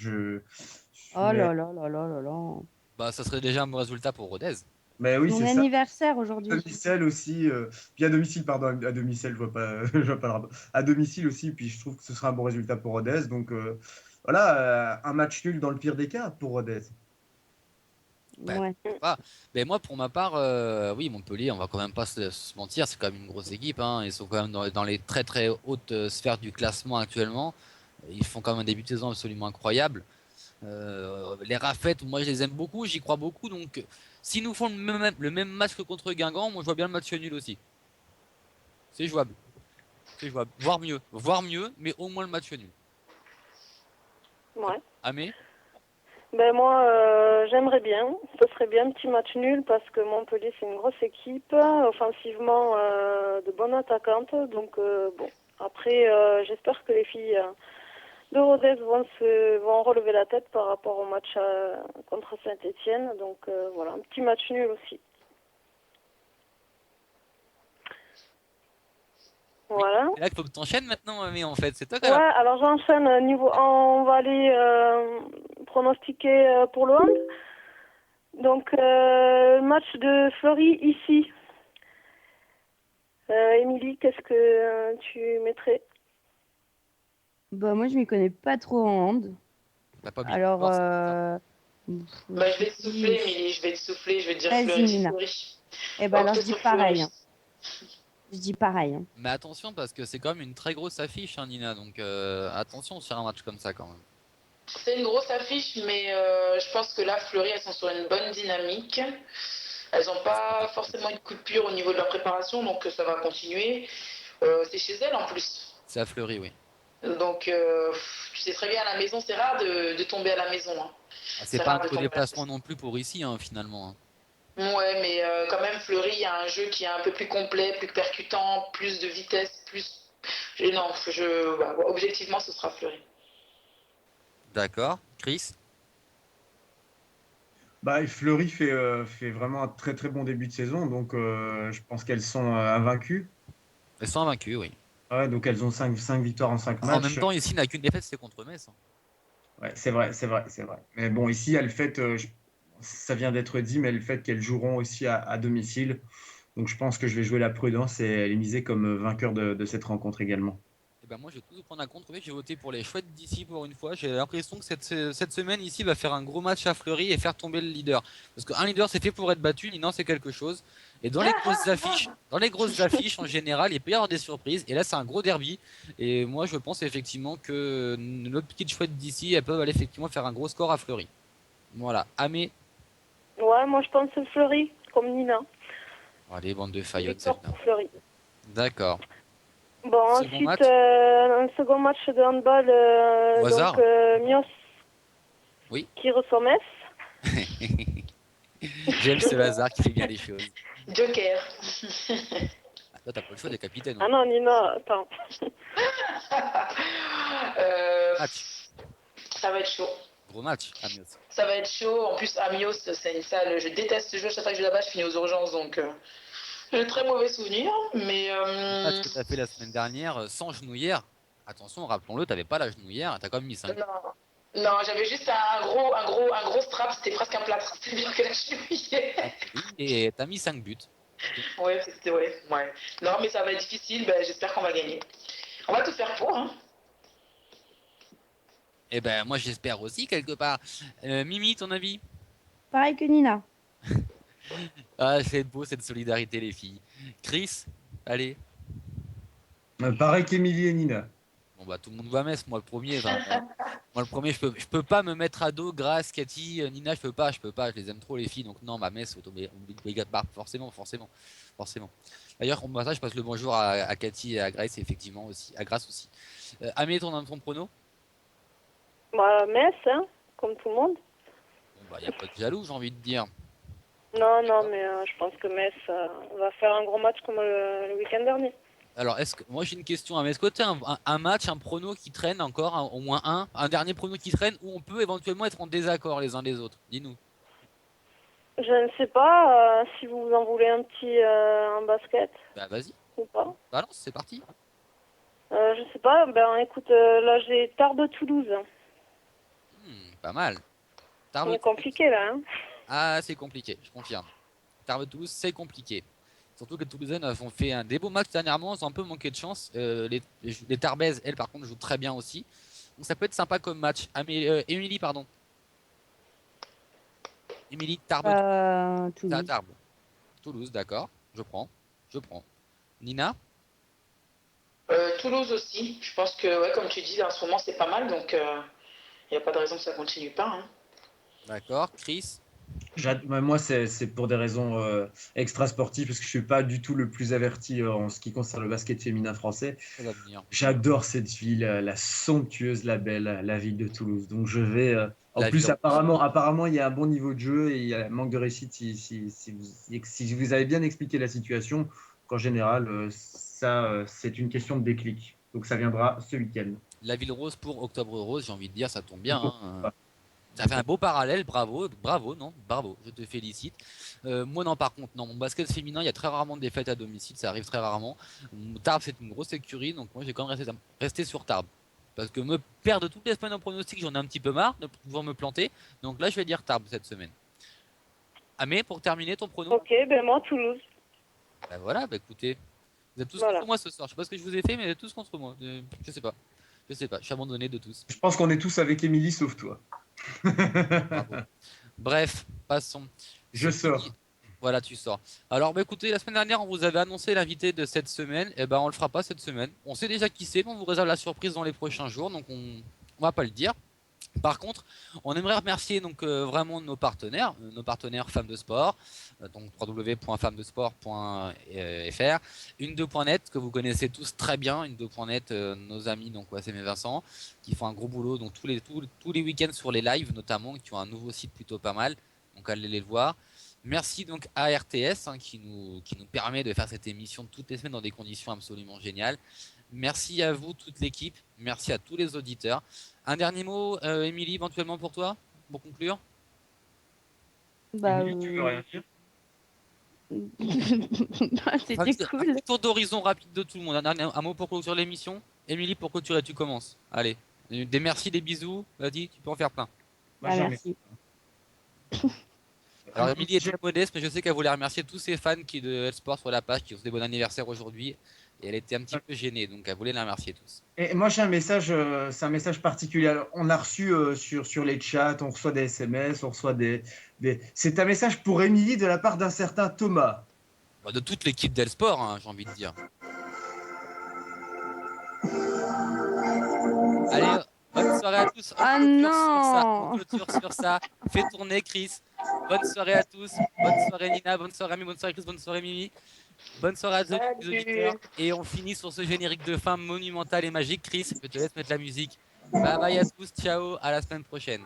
Oh là là là là là là. Bah, ça serait déjà un bon résultat pour Rodez. Mais oui, Mon c'est ça. anniversaire À aujourd'hui. domicile aussi, puis à domicile, pardon, à domicile, je vois pas, je vois pas le rapport. À domicile aussi, puis je trouve que ce sera un bon résultat pour Rodez, donc voilà, un match nul dans le pire des cas pour Rodez. Ouais. Mais moi, pour ma part, oui, Montpellier, on va quand même pas se mentir, c'est quand même une grosse équipe. Hein. Ils sont quand même dans les très très hautes sphères du classement actuellement. Ils font quand même un début de saison absolument incroyable. Les Rafettes, moi je les aime beaucoup, j'y crois beaucoup. Donc, s'ils nous font le même match que contre Guingamp, moi je vois bien le match nul aussi. C'est jouable. C'est jouable. Voire mieux, mais au moins le match nul. Ouais. Amé? Ben moi, j'aimerais bien. Ce serait bien un petit match nul parce que Montpellier, c'est une grosse équipe. Offensivement, de bonnes attaquantes. Donc, bon. Après, j'espère que les filles de Rodez vont relever la tête par rapport au match contre Saint-Etienne. Donc, voilà, un petit match nul aussi. Voilà. C'est là qu'il faut que tu enchaînes maintenant, mais en fait, c'est toi qui Ouais, as la... alors j'enchaîne. On va aller pronostiquer pour le hand. Donc, le match de Fleury ici. Émilie, qu'est-ce que tu mettrais? Bah, moi, je m'y connais pas trop en hand. T'as pas mis de Alors, sport, c'est ça. Bah, je vais te souffler, Émilie, je vais te souffler, je vais te dire Vas-y, Fleury, Nina. Fleury. Eh ben, alors, Opte je dis sur pareil. Fleury. Hein. Je dis pareil. Hein. Mais attention parce que c'est quand même une très grosse affiche, hein, Nina. Donc attention sur un match comme ça quand même. C'est une grosse affiche, mais je pense que là, Fleury, elles sont sur une bonne dynamique. Elles n'ont pas forcément eu de coup de pure au niveau de leur préparation, donc ça va continuer. C'est chez elles en plus. C'est à Fleury, oui. Donc, tu sais très bien, à la maison, c'est rare de tomber à la maison. Hein. Ah, c'est C'est pas un rare de gros tomber à la déplacement non plus pour ici, hein, finalement. Hein. Ouais, mais quand même, Fleury, il y a un jeu qui est un peu plus complet, plus percutant, plus de vitesse, plus. Non, bah, objectivement, ce sera Fleury. D'accord. Chris? Bah, Fleury fait vraiment un très très bon début de saison, donc je pense qu'elles sont invaincues. Elles sont invaincues, oui. Ouais, donc elles ont 5 victoires en 5 En même matchs. temps, ici, n'a qu'une défaite, c'est contre Metz. Hein. Ouais, c'est vrai, c'est vrai, c'est vrai. Mais bon, ici, elle fait, ça vient d'être dit, mais le fait qu'elles joueront aussi à domicile. Donc je pense que je vais jouer la prudence et les miser comme vainqueur de cette rencontre également. Et ben moi, je vais tout prendre à contre. J'ai voté pour les chouettes d'ici pour une fois. J'ai l'impression que cette semaine ici va faire un gros match à Fleury et faire tomber le leader. Parce qu'un leader, c'est fait pour être battu. Nina, c'est quelque chose. Et dans les grosses affiches en général, il peut y avoir des surprises. Et là, c'est un gros derby. Et moi, je pense effectivement que nos petites chouettes d'ici, elles peuvent aller effectivement faire un gros score à Fleury. Voilà. Amé. Ouais, moi je pense Fleury, comme Nina. Allez, bande de faillottes, Victoire celle-là. pour Fleury. D'accord. Bon, Second ensuite, match. un second match de handball. Au hasard. Donc, Mios Oui. qui reçoit Metz. J'aime ce hasard qui fait bien les choses. Joker. Ah, toi, t'as pas le choix des capitaines. Ah Hein. non, Nina, attends. Match. Ça va être chaud. Gros match, Amiens. Ça va être chaud. En plus, Amios, c'est une salle. Je déteste ce jeu. Chaque fois que je vais là-bas, je finis aux urgences. Donc, j'ai de très mauvais souvenirs. Mais. Le match que t'as fait la semaine dernière sans genouillère. Attention, rappelons-le, t'avais pas la genouillère, t'as quand même mis 5. Non. Non, j'avais juste un gros strap. C'était presque un plâtre. C'était bien que la cheville. Et t'as mis 5 buts. Ouais, c'était ouais. Non, mais ça va être difficile. Ben, j'espère qu'on va gagner. On va tout faire pour. Hein. Et ben moi j'espère aussi quelque part. Mimi, ton avis? Pareil que Nina. Ah, c'est beau cette solidarité les filles. Chris, allez. Pareil qu'Emilie et Nina. Bon bah tout le monde va Metz, moi le premier. Moi le premier, je peux pas me mettre à dos. Grace, Cathy, Nina, je peux pas. Je les aime trop les filles, donc non, ma Metz obligatoire, forcément. D'ailleurs, au passage, je passe le bonjour à Cathy et à Grace, effectivement aussi, à Grace aussi. Amé, ton prono? Bah, Metz, hein, comme tout le monde. Bon bah y a pas de jaloux, j'ai envie de dire. Non, mais je pense que Metz va faire un gros match comme le week-end dernier. Alors, moi j'ai une question. Est-ce que tu as un match, un prono qui traîne encore, au moins un dernier prono qui traîne où on peut éventuellement être en désaccord les uns des autres? Dis-nous. Je ne sais pas si vous en voulez un petit en basket Bah vas-y, ou pas. balance, c'est parti. Je sais pas. Ben écoute, là j'ai Tarbes-Toulouse. Pas mal. C'est compliqué là. Hein. Ah, c'est compliqué, je confirme. Tarbes-Toulouse, c'est compliqué. Surtout que les Toulousaines ont fait des beaux matchs dernièrement, elles ont un peu manqué de chance. Les Tarbaises, elles, par contre, jouent très bien aussi. Donc ça peut être sympa comme match. Ah, mais Émilie, pardon. Émilie, Tarbes. Toulouse. Tarbes. Toulouse, d'accord. Je prends. Nina? Toulouse aussi. Je pense que, ouais, comme tu dis, en ce moment, c'est pas mal. Donc, il n'y a pas de raison que ça continue pas. Hein. D'accord. Chris? Moi, c'est pour des raisons extra-sportives, parce que je ne suis pas du tout le plus averti en ce qui concerne le basket féminin français. Ça va venir. J'adore cette ville, la somptueuse, la belle, la ville de Toulouse. Donc je vais. En La plus, ville. apparemment, il y a un bon niveau de jeu et il y a un manque de réussite si vous avez bien expliqué la situation. Qu'en général, c'est une question de déclic. Donc ça viendra ce week-end. La ville rose pour Octobre Rose, j'ai envie de dire, ça tombe bien. Hein. Ça fait un beau parallèle, bravo, je te félicite. Moi non, par contre, non, mon basket féminin, il y a très rarement de défaites à domicile, ça arrive très rarement. Tarbes, c'est une grosse écurie, donc moi j'ai quand même resté sur Tarbes. Parce que me perdre toutes les semaines en pronostic, j'en ai un petit peu marre de pouvoir me planter. Donc là, je vais dire Tarbes cette semaine. Amé, pour terminer, ton pronom? Ok, ben moi, Toulouse. Bah voilà, bah écoutez, vous êtes tous Voilà. contre moi ce soir. Je sais pas ce que je vous ai fait, mais vous êtes tous contre moi. Je sais pas. Je sais pas. Je suis abandonné de tous. Je pense qu'on est tous avec Émilie, sauf toi. Bravo. Bref, passons. Je C'est fini. sors. Voilà, tu sors. Alors, bah écoutez, la semaine dernière, on vous avait annoncé l'invité de cette semaine. Et ben, on le fera pas cette semaine. On sait déjà qui c'est, mais on vous réserve la surprise dans les prochains jours, donc on va pas le dire. Par contre, on aimerait remercier donc vraiment nos partenaires femmes de sport, donc www.femmesdesport.fr, une2.net que vous connaissez tous très bien, une2.net, nos amis donc Wassem et Vincent, qui font un gros boulot donc tous les week-ends sur les lives notamment, qui ont un nouveau site plutôt pas mal, donc allez les voir. Merci donc à RTS qui nous permet de faire cette émission toutes les semaines dans des conditions absolument géniales. Merci à vous, toute l'équipe. Merci à tous les auditeurs. Un dernier mot, Émilie, éventuellement pour toi, pour conclure. Bah, Émilie, tu veux rien dire? c'était Un cool. petit tour d'horizon rapide de tout le monde. Un mot pour clôturer l'émission. Émilie, pour clôturer, tu commences. Allez. Des merci, des bisous. Vas-y, tu peux en faire plein. Moi, Ah, jamais. merci. Alors, Émilie est très modeste, mais je sais qu'elle voulait remercier tous ses fans de Sport sur la page qui ont des bon anniversaire aujourd'hui. Et elle était un petit peu gênée, donc elle voulait les remercier tous. Et moi, j'ai un message, c'est un message particulier. Alors, on a reçu sur les chats, on reçoit des SMS, on reçoit C'est un message pour Émilie de la part d'un certain Thomas. Bah, de toute l'équipe d'Elsport, hein, j'ai envie de dire. Allez, bonne soirée à tous. Ah On non. clôture sur ça. Fais tourner Chris. Bonne soirée à tous. Bonne soirée Nina. Bonne soirée Ami. Bonne soirée Chris. Bonne soirée Mimi. Bonne soirée à tous les auditeurs. Et on finit sur ce générique de fin monumental et magique. Chris, je te laisse mettre la musique. Bye bye à tous. Ciao. À la semaine prochaine.